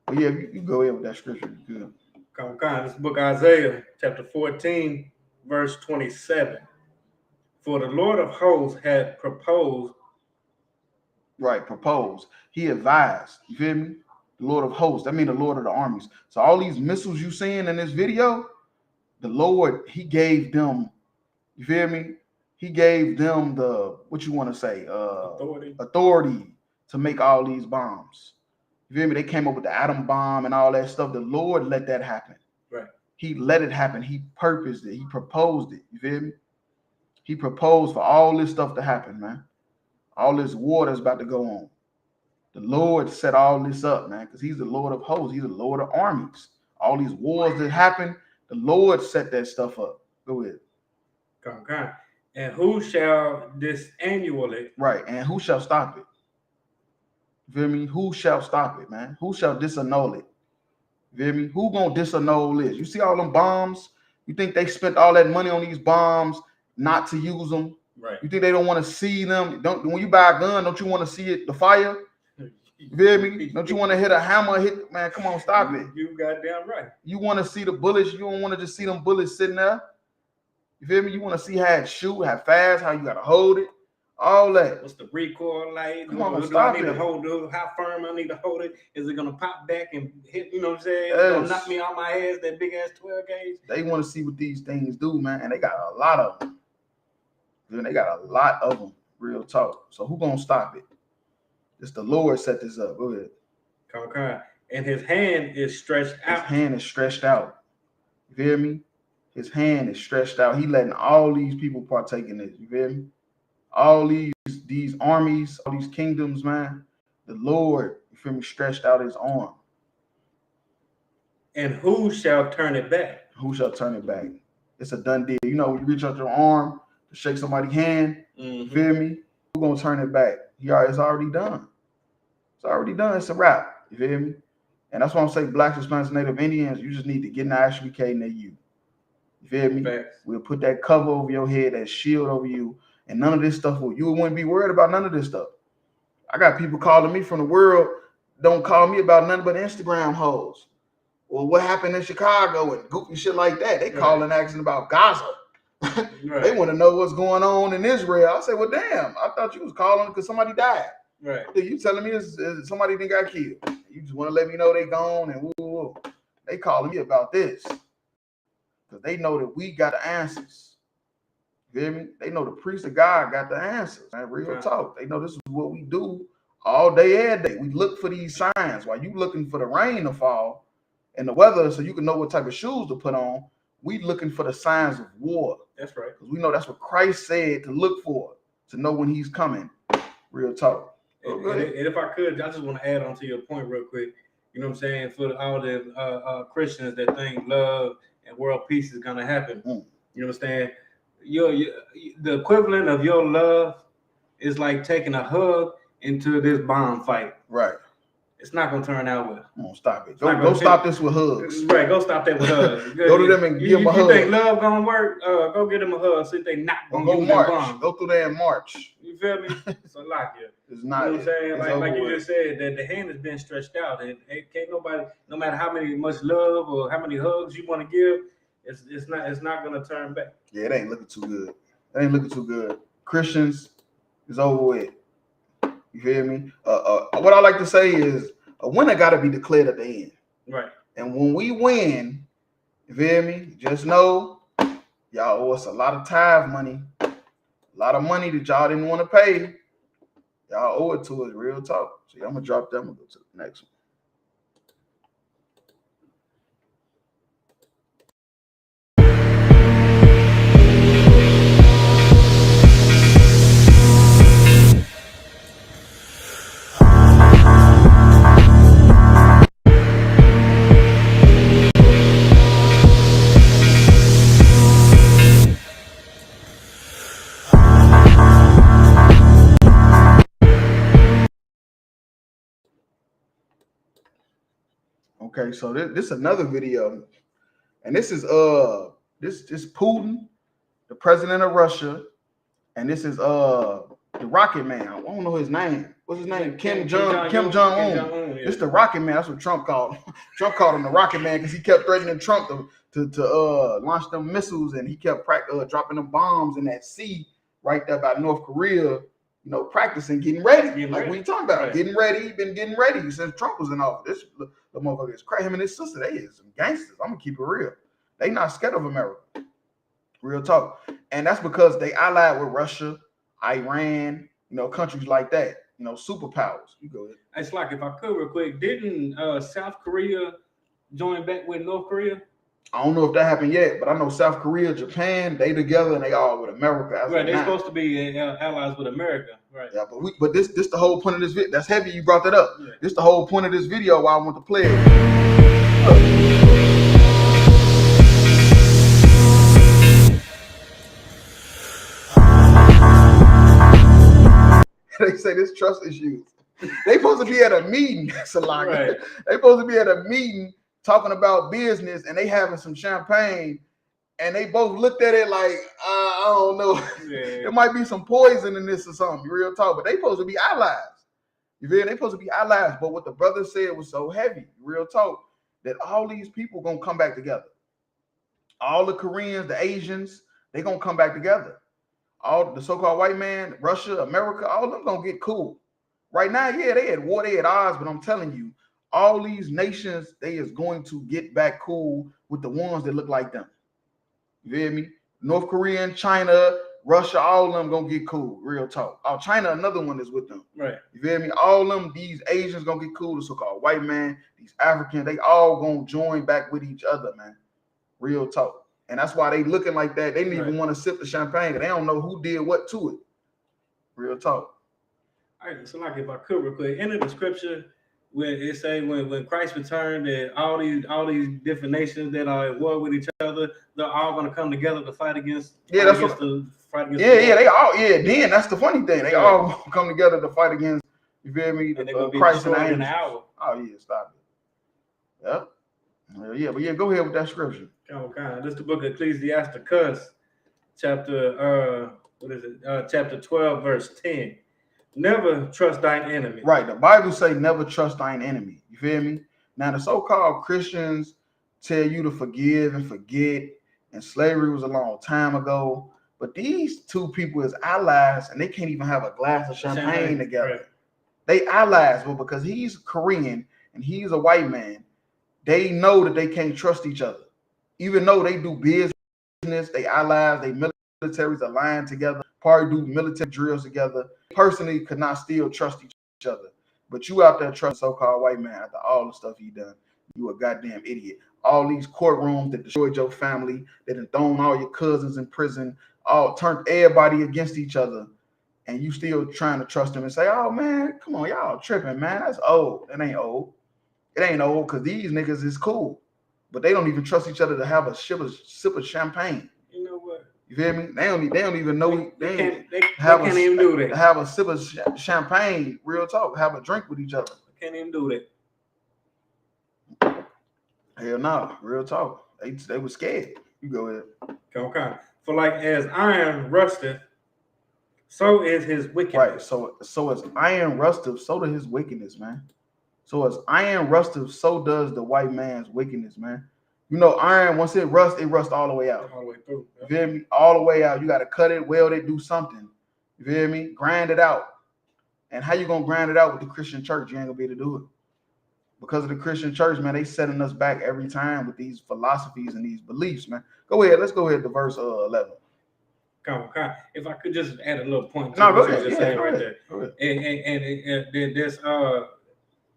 But yeah, you go ahead with that scripture. Good. Come on. This book Isaiah chapter 14, verse 27. For the Lord of hosts had proposed. Right, proposed. He advised. You feel me? The Lord of hosts. That means the Lord of the armies. So all these missiles you seeing in this video, the Lord, he gave them, you feel me? He gave them the, what you want to say? Authority to make all these bombs. You feel me? They came up with the atom bomb and all that stuff. The Lord let that happen. Right. He let it happen. He purposed it. He proposed it. You feel me? He proposed for all this stuff to happen, man. All this war that's about to go on. The Lord set all this up, man, because he's the Lord of hosts. He's the Lord of armies. All these wars that happen, the Lord set that stuff up. Go ahead. Okay. And who shall disannul it? Right. And who shall stop it? You feel me? Who shall stop it, man? Who shall disannul it? You feel me? Who gonna disannul this? You see all them bombs? You think they spent all that money on these bombs not to use them? Right. You think they don't want to see them? When you buy a gun, don't you want to see it, the fire? You feel me? Don't you want to hit a hammer? Man, come on, stop it. You goddamn right. You want to see the bullets. You don't want to just see them bullets sitting there. You feel me? You want to see how it shoot, how fast, how you got to hold it. All that. What's the recoil like? Come on, do stop I need it. to hold it? How firm I need to hold it? Is it gonna pop back and hit? You know what I'm saying? Yes. It's gonna knock me out my ass. That big ass 12 gauge. They want to see what these things do, man, and they got a lot of them. They got a lot of them. Real talk. So who gonna stop it? It's the Lord set this up. Go ahead. Okay. And his hand is stretched out. His hand is stretched out. You feel me? His hand is stretched out. He letting all these people partake in this. You feel me? All these armies, all these kingdoms, man. The Lord, you feel me, stretched out his arm. And who shall turn it back? Who shall turn it back? It's a done deal. You know, when you reach out your arm to shake somebody's hand, you feel me? Who gonna turn it back? It's already done. It's already done. It's a wrap. You feel me? And that's why I'm saying blacks, Hispanics, Native Indians, you just need to get in the HBK near you. You feel me? Facts. We'll put that cover over your head, that shield over you, and none of this stuff you wouldn't be worried about none of this stuff. I got people calling me from the world, don't call me about nothing but Instagram hoes. Well, what happened in Chicago and goofy shit like that? They calling asking about Gaza. Right. They want to know what's going on in Israel. I say, well, damn, I thought you was calling because somebody died. Right. You telling me somebody didn't got killed. You just want to let me know they gone and woo. They calling me about this. Because they know that we got the answers. You feel me? They know the priest of God got the answers. Man, real talk. They know this is what we do all day, every day. We look for these signs. While you looking for the rain to fall and the weather so you can know what type of shoes to put on, we looking for the signs of war. That's right. Because we know that's what Christ said to look for, to know when he's coming. Real talk. And if I could, I just want to add on to your point real quick. You know what I'm saying? For all the Christians that think love and world peace is going to happen. You know what I'm saying? The equivalent of your love is like taking a hug into this bomb fight. Right. It's not going to turn out well. Come on, stop it. Go stop this with hugs. Right, go stop that with hugs. Go to them and give them a hug. You think love going to work? Go get them a hug. See if they not going to go use march. Bomb. Go through there and march. You feel me? It's a lot here. It's not. You know what I'm saying? Like you with. just said, that the hand has been stretched out, and it can't nobody, no matter how much love or how many hugs you want to give, it's not gonna turn back. Yeah, it ain't looking too good. It ain't looking too good. Christians is over with. You feel me? What I like to say is a winner got to be declared at the end. Right. And when we win, you feel me? Just know y'all owe us a lot of tithe money, a A lot of money that y'all didn't want to pay. Y'all owe it to us, real talk. So I'm gonna drop that. I'm gonna go to the next one. Okay, so this is another video, and this is this Putin, the president of Russia, and this is the Rocket Man. I don't know his name. What's his name? Kim Jong-un. Yeah. It's the Rocket Man. That's what Trump called him. Trump called him the Rocket Man because he kept threatening Trump to launch them missiles, and he kept dropping them bombs in that sea right there by North Korea. You know, practicing, getting ready. What you talking about? Right. Getting ready. Been getting ready since Trump was in office. The motherfucker is crazy. Him and his sister, they is some gangsters. I'm gonna keep it real. They not scared of America. Real talk. And that's because they allied with Russia, Iran, you know, countries like that. You know, superpowers. You go ahead. It's like, if I could real quick, didn't South Korea join back with North Korea? I don't know if that happened yet, but I know South Korea, Japan, they together and they all with America. Right, they're supposed to be allies with America. Right. Yeah, but this the whole point of this video. That's heavy. You brought that up. Yeah. This the whole point of this video. Why I want to play it. They say this trust issues. They supposed to be at a meeting. Right. They supposed to be at a meeting talking about business, and they having some champagne, and they both looked at it like, I don't know. Yeah. There might be some poison in this or something, real talk, but they supposed to be allies. You feel? They supposed to be allies, but what the brother said was so heavy, real talk, that all these people gonna come back together. All the Koreans, the Asians, they gonna come back together. All the so-called white man, Russia, America, all of them gonna get cool. Right now, yeah, they at war, they at odds, but I'm telling you, all these nations, they is going to get back cool with the ones that look like them. You feel me? North Korea and China, Russia, all of them gonna get cool. Real talk. Oh, China, another one is with them. Right. You feel me? All of them, these Asians gonna get cool. The so-called white man, these Africans, they all gonna join back with each other, man. Real talk. And that's why they looking like that. They didn't even want to sip the champagne. They don't know who did what to it. Real talk. All right. So, like, if I could real quick, in the scripture, when it say when Christ returned, that all these different nations that are at war with each other, they're all going to come together to fight against. Yeah, that's what. They all. Yeah, then that's the funny thing. They all come together to fight against. You feel me? And they're going to be Christ and in an hour. Oh yeah, stop it. Yep. Yeah, but yeah, go ahead with that scripture. Okay, this is the book of Ecclesiasticus, chapter chapter 12, verse 10. Never trust thine enemy. Right. The Bible say never trust thine enemy. You feel me? Now the so-called Christians tell you to forgive and forget, and slavery was a long time ago. But these two people is allies, and they can't even have a glass of champagne together. Right. They allies, but because he's Korean and he's a white man, they know that they can't trust each other. Even though they do business, they allies, they militaries align together, probably do military drills together. Personally, could not still trust each other. But you out there trust so-called white man after all the stuff he done. You a goddamn idiot. All these courtrooms that destroyed your family, that have thrown all your cousins in prison, all turned everybody against each other, and you still trying to trust them and say, oh man, come on, y'all tripping, man. That's old. It ain't old. It ain't old because these niggas is cool. But they don't even trust each other to have a sip of champagne. You know what? You feel me? They don't even know they can't even do that. Have a sip of champagne, real talk, have a drink with each other. They can't even do that. Hell no, real talk. They were scared. You go ahead. Okay. For like as iron rusteth, so is his wickedness. Right. So as iron rusteth, so does his wickedness, man. So as iron rusteth, so does the white man's wickedness, man. You know, iron, once it rusts all the way out. All the way through. You feel me? All the way out. You got to cut it, weld it, do something. You feel me? Grind it out. And how you going to grind it out with the Christian church? You ain't going to be able to do it. Because of the Christian church, man, they setting us back every time with these philosophies and these beliefs, man. Go ahead. Let's go ahead to verse 11. If I could just add a little point to No, go what you ahead. just Yeah, said go right ahead. Go ahead. there. And this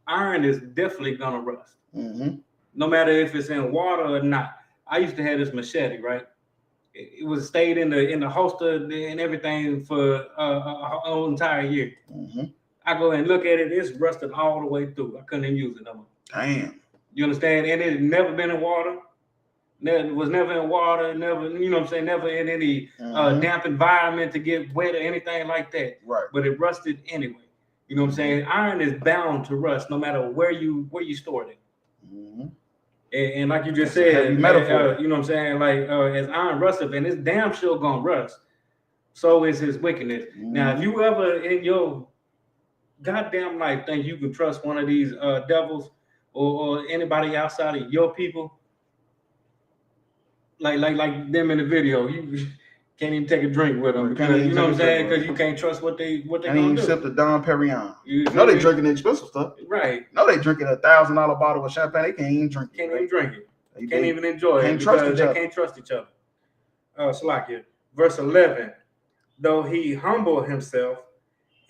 iron is definitely gonna rust. Mm-hmm. No matter if it's in water or not. I used to have this machete, right? It was stayed in the holster and everything for a whole entire year. Mm-hmm. I go and look at it, it's rusted all the way through. I couldn't even use it no more. Damn. You understand? And it had never been in water. Was never in water, never, you know what I'm saying, never in any damp environment to get wet or anything like that. Right. But it rusted anyway. You know what I'm saying? Iron is bound to rust no matter where you stored it. Mm-hmm. And like you just That's a said, heavy metaphor. you know what I'm saying? Like as iron rusted, and it's damn sure gonna rust. So is his wickedness. Mm-hmm. Now, if you ever in your goddamn life think you can trust one of these devils or anybody outside of your people, like them in the video, you can't even take a drink with them because you know what I'm saying, because you can't trust what they gonna even do. sip the Dom Perignon. You know they drinking the expensive stuff. Right. No, they drinking $1,000 bottle of champagne. They can't even drink it. Can't even drink it. They Can't even enjoy it trust because each they other. can't trust each other. Salakia, verse 11. Though he humble himself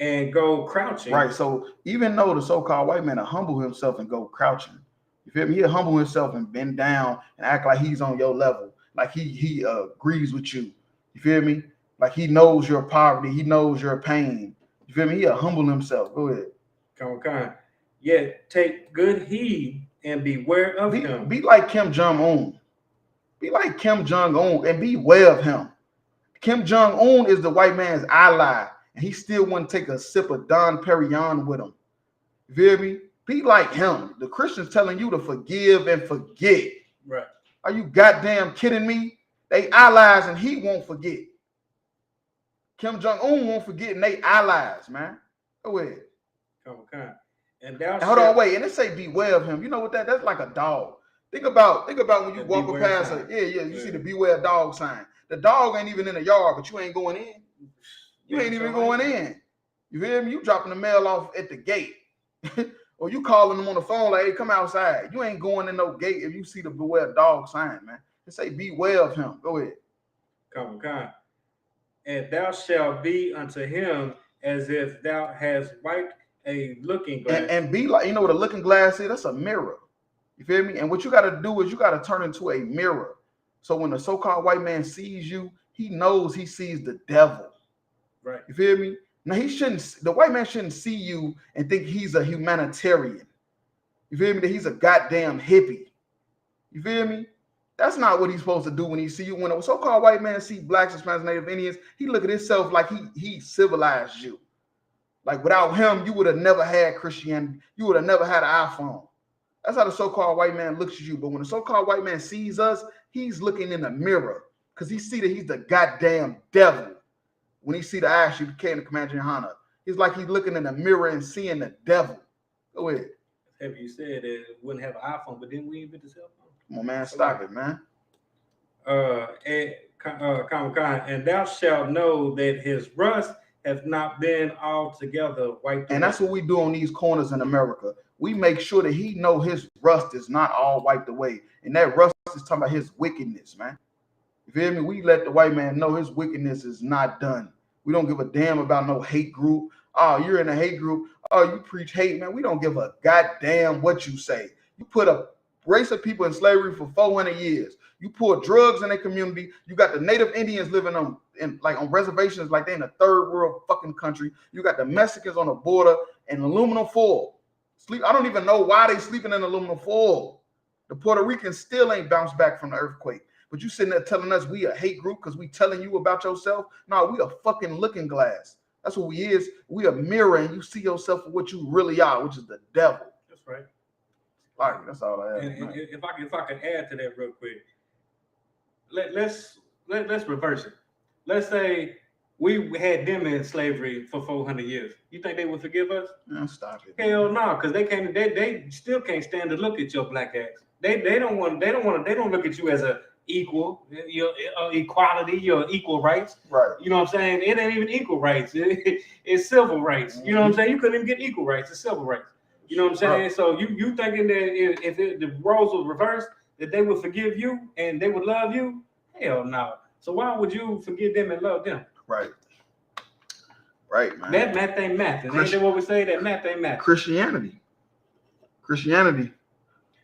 and go crouching. Right. So even though the so-called white man will humble himself and go crouching, you feel me? He'll humble himself and bend down and act like he's on your level, like he agrees with you. You feel me? Like he knows your poverty, he knows your pain. You feel me? He'll humble himself. Go ahead. Come on. Yet take good heed and beware of him. Be like Kim Jong-un. Be like Kim Jong-un and beware of him. Kim Jong-un is the white man's ally, and he still wouldn't take a sip of Don Perignon with him. You feel me? Be like him. The Christians telling you to forgive and forget. Right. Are you goddamn kidding me? They allies and he won't forget. Kim Jong-un won't forget and they allies, man. Go ahead. Okay. And hold on, wait. And they say beware of him. You know what that's like a dog. Think about when you walk past a you see the beware dog sign. The dog ain't even in the yard, but you ain't going in. You ain't even going in. You hear me? You dropping the mail off at the gate. Or you calling them on the phone like, hey, come outside. You ain't going in no gate if you see the beware dog sign, man. They say beware of him. Go ahead. Come. And thou shalt be unto him as if thou hast wiped a looking glass. And be like, you know what a looking glass is? That's a mirror. You feel me? And what you got to do is you got to turn into a mirror. So when the so-called white man sees you, he knows he sees the devil. Right. You feel me? Now the white man shouldn't see you and think he's a humanitarian. You feel me? That he's a goddamn hippie. You feel me? That's not what he's supposed to do when he see you. When a so-called white man see blacks, Hispanics, Native Indians, he look at himself like he civilized you. Like without him, you would have never had Christianity. You would have never had an iPhone. That's how the so-called white man looks at you. But when the so-called white man sees us, he's looking in the mirror because he see that he's the goddamn devil. When he see the ash, you became the Commander Johanna. He's like he's looking in the mirror and seeing the devil. Go ahead. Have you said it wouldn't have an iPhone, but then we invent the cell phone? Come on, man, stop it, man. And thou shalt know that his rust has not been altogether wiped away. And that's what we do on these corners in America. We make sure that he know his rust is not all wiped away. And that rust is talking about his wickedness, man. You feel me? We let the white man know his wickedness is not done. We don't give a damn about no hate group. Oh, you're in a hate group. Oh, you preach hate, man. We don't give a goddamn what you say. You put a race of people in slavery for 400 years. You pour drugs in their community. You got the Native Indians living on reservations like they're in a third world fucking country. You got the Mexicans on the border in aluminum foil. I don't even know why they sleeping in aluminum foil. The Puerto Ricans still ain't bounced back from the earthquake. But you sitting there telling us we a hate group because we telling you about yourself? No, we a fucking looking glass. That's what we is. We a mirror and you see yourself for what you really are, which is the devil. That's right. All right, that's all I have. And if I can add to that real quick, let's reverse it. Let's say we had them in slavery for 400 years. You think they would forgive us? No, stop it. Hell no, because they still can't stand to look at your black ass. They don't look at you as a equal, your equality, your equal rights. Right. You know what I'm saying? It ain't even equal rights. It's civil rights. You know what I'm saying? You couldn't even get equal rights. It's civil rights. You know what I'm saying? Right. So you thinking that if the roles was reversed, that they would forgive you and they would love you? Hell no. So why would you forget them and love them? Right. Right, man. That math ain't math. Ain't that what we say? That math ain't math. Christianity.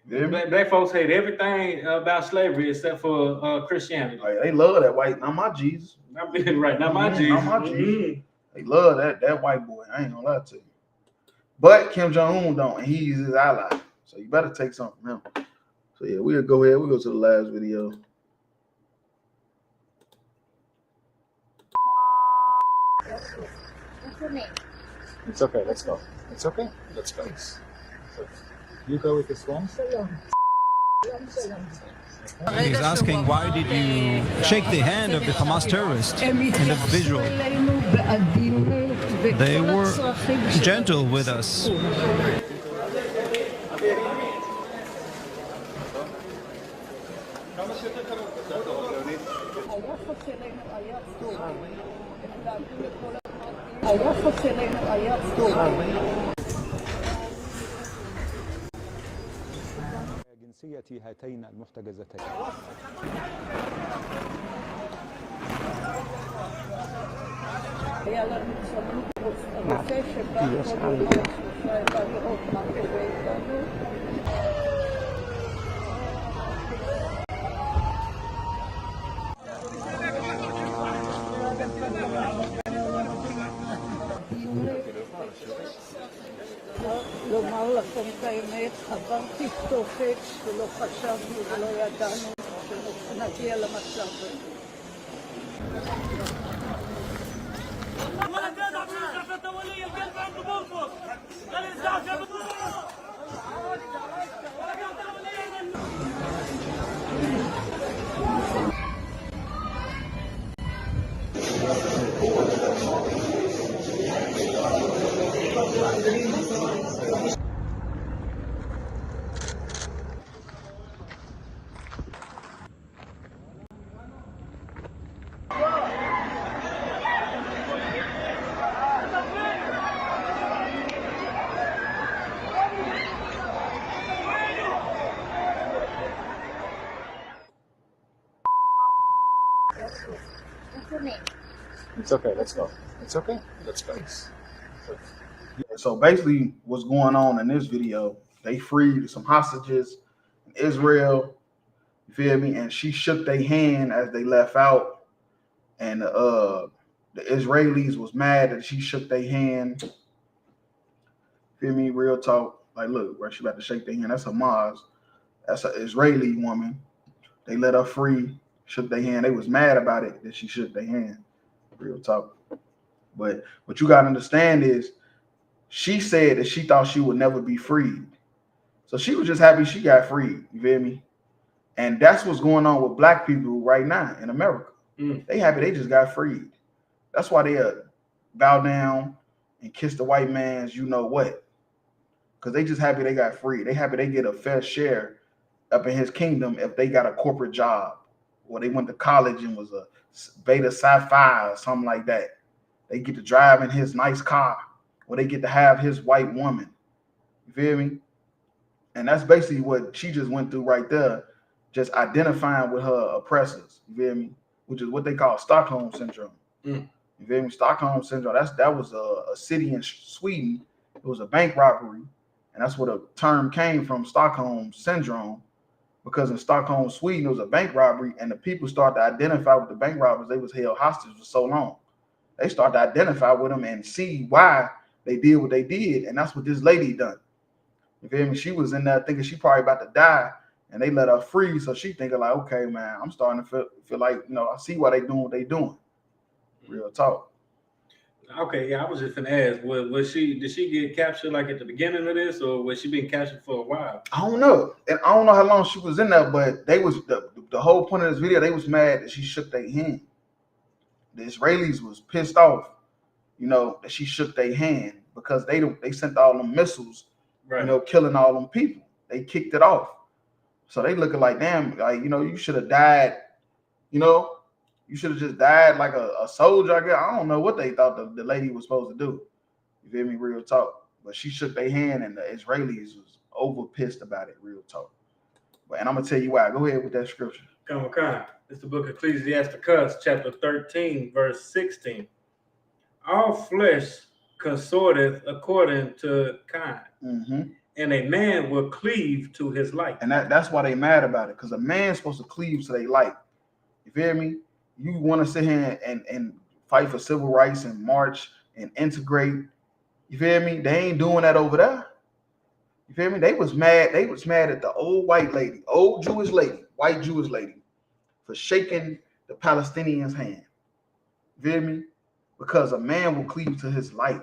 Black folks hate everything about slavery except for Christianity. Like, they love that white. Not my Jesus. Right. Not my Jesus. Not my Jesus. They love that white boy. I ain't gonna lie to you. But Kim Jong-un don't, and he's his ally. So you better take something from him. So yeah, we'll go ahead. We'll go to the last video. What's your name? It's okay, let's go. It's okay, let's go. You go with this one. He's asking, why did you shake the hand of the Hamas terrorist in the visual? They were gentle with us. جنسية هاتين المحتجزتين. לומר לכם את האמת, עברתי תופת ולא חשבנו ולא ידענו שנגיע למצב הזה. What's your name? It's okay, let's go. It's okay, let's go. So basically what's going on in this video, they freed some hostages in Israel, you feel me? And she shook their hand as they left out. And the Israelis was mad that she shook their hand. Feel me? Real talk. Like, look, where she about to shake their hand. That's Hamas. That's an Israeli woman. They let her free, shook their hand. They was mad about it that she shook their hand. Real talk. But what you gotta understand is she said that she thought she would never be freed. So she was just happy she got freed. You feel me? And that's what's going on with black people right now in America. They happy they just got freed. That's why they bow down and kiss the white man's you know what. Because they just happy they got free. They happy they get a fair share up in his kingdom if they got a corporate job or they went to college and was a Beta Sci-Fi or something like that. They get to drive in his nice car or they get to have his white woman. You feel me? And that's basically what she just went through right there, just identifying with her oppressors. You feel me? Which is what they call Stockholm Syndrome. You feel me? Stockholm Syndrome. That was a city in Sweden. It was a bank robbery. And that's where the term came from, Stockholm Syndrome. Because in Stockholm, Sweden, it was a bank robbery, and the people started to identify with the bank robbers. They was held hostage for so long. They started to identify with them and see why they did what they did, and that's what this lady done. You feel me? She was in there thinking she probably about to die, and they let her free, so she thinking like, okay, man, I'm starting to feel like, you know, I see why they doing what they doing. Real talk. Okay, yeah, I was just gonna ask, did she get captured like at the beginning of this, or was she being captured for a while? I don't know, and I don't know how long she was in there, but they was the whole point of this video. They was mad that she shook their hand. The Israelis was pissed off, you know, that she shook their hand because they sent all them missiles, right, you know, killing all them people. They kicked it off, so they looking like, damn, like, you know, you should have died, you know. You should have just died like a soldier, I guess. I don't know what they thought the lady was supposed to do. You feel me? Real talk. But she shook their hand, and the Israelis was over pissed about it. Real talk. And I'm gonna tell you why. Go ahead with that scripture. Come on. It's the book of Ecclesiasticus, chapter 13, verse 16. All flesh consorteth according to kind, and a man will cleave to his like. And that's why they mad about it, because a man's supposed to cleave to they like. You feel me? You want to sit here and fight for civil rights and march and integrate. You feel me? They ain't doing that over there. You feel me? They was mad. They was mad at the old white lady, old Jewish lady, white Jewish lady, for shaking the Palestinians' hand. You feel me? Because a man will cleave to his like.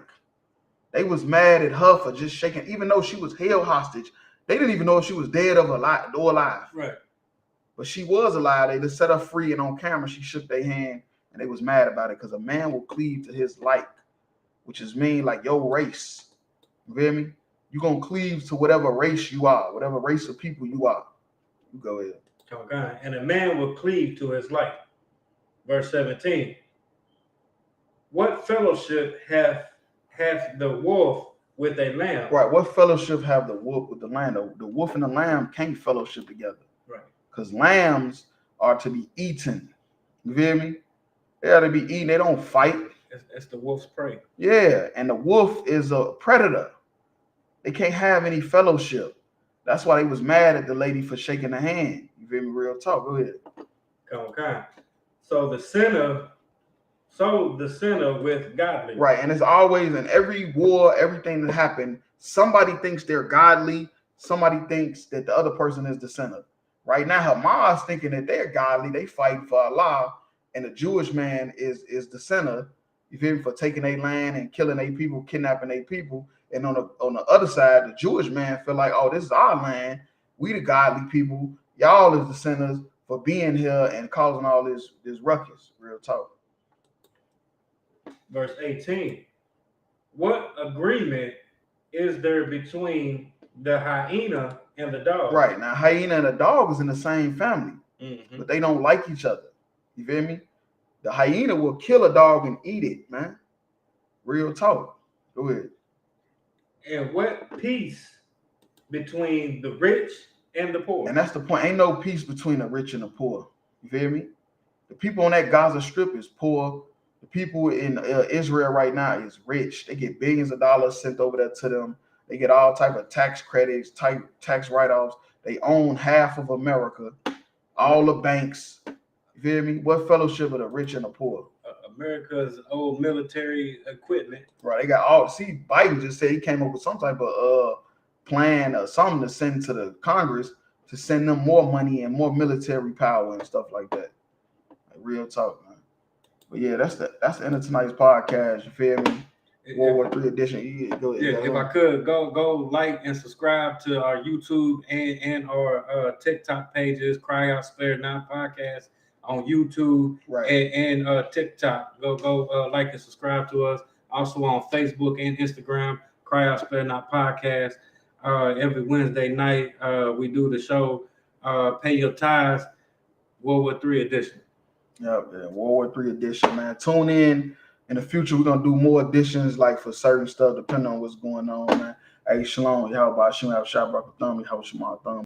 They was mad at her for just shaking, even though she was held hostage. They didn't even know if she was dead or alive. Right. But she was alive. They just set her free, and on camera she shook their hand, and they was mad about it because a man will cleave to his like, which is mean like your race. You feel me? You're gonna cleave to whatever race you are, whatever race of people you are. You go ahead. Okay. And a man will cleave to his like. Verse 17. What fellowship hath the wolf with a lamb? Right. What fellowship have the wolf with the lamb? The wolf and the lamb can't fellowship together. Right. Because lambs are to be eaten. You feel me? They are to be eaten. They don't fight. It's the wolf's prey. Yeah. And the wolf is a predator. They can't have any fellowship. That's why they was mad at the lady for shaking the hand. You feel me? Real talk. Go ahead. Okay. So the sinner with godly. Right. And it's always in every war, everything that happened, somebody thinks they're godly. Somebody thinks that the other person is the sinner. Right now, Hamas thinking that they're godly. They fight for Allah. And the Jewish man is the sinner. You feel me? For taking their land and killing their people, kidnapping their people. And on the other side, the Jewish man feel like, oh, this is our land. We the godly people. Y'all is the sinners for being here and causing all this ruckus. Real talk. Verse 18. What agreement is there between the hyena and the dog? Right. Now, hyena and the dog is in the same family, but they don't like each other. You feel me? The hyena will kill a dog and eat it, man. Real talk. Go ahead. And what peace between the rich and the poor? And that's the point. Ain't no peace between the rich and the poor. You feel me? The people on that Gaza Strip is poor. The people in Israel right now is rich. They get billions of dollars sent over there to them. They get all type of tax credits, tax write-offs. They own half of America, all the banks. You feel me? What fellowship of the rich and the poor? America's old military equipment. Right. They got all. See, Biden just said he came up with some type of plan or something to send to the Congress to send them more money and more military power and stuff like that. Like, real talk, man. But yeah, that's the end of tonight's podcast. You feel me? World War 3 edition. Yeah, go ahead. Yeah, if I could go like and subscribe to our YouTube and our TikTok pages, Cry Out Spare Not Podcast on YouTube, right, and TikTok. Go like and subscribe to us. Also on Facebook and Instagram, Cry Out Spare Not Podcast. Every Wednesday night, we do the show, Pay Your Tithes, World War 3 edition. Yep, yeah, World War 3 edition, man. Tune in. In the future, we're gonna do more editions, like for certain stuff, depending on what's going on, man. Hey, shalom, y'all. By Shem, have shot, Thumb, how Shema Thumb.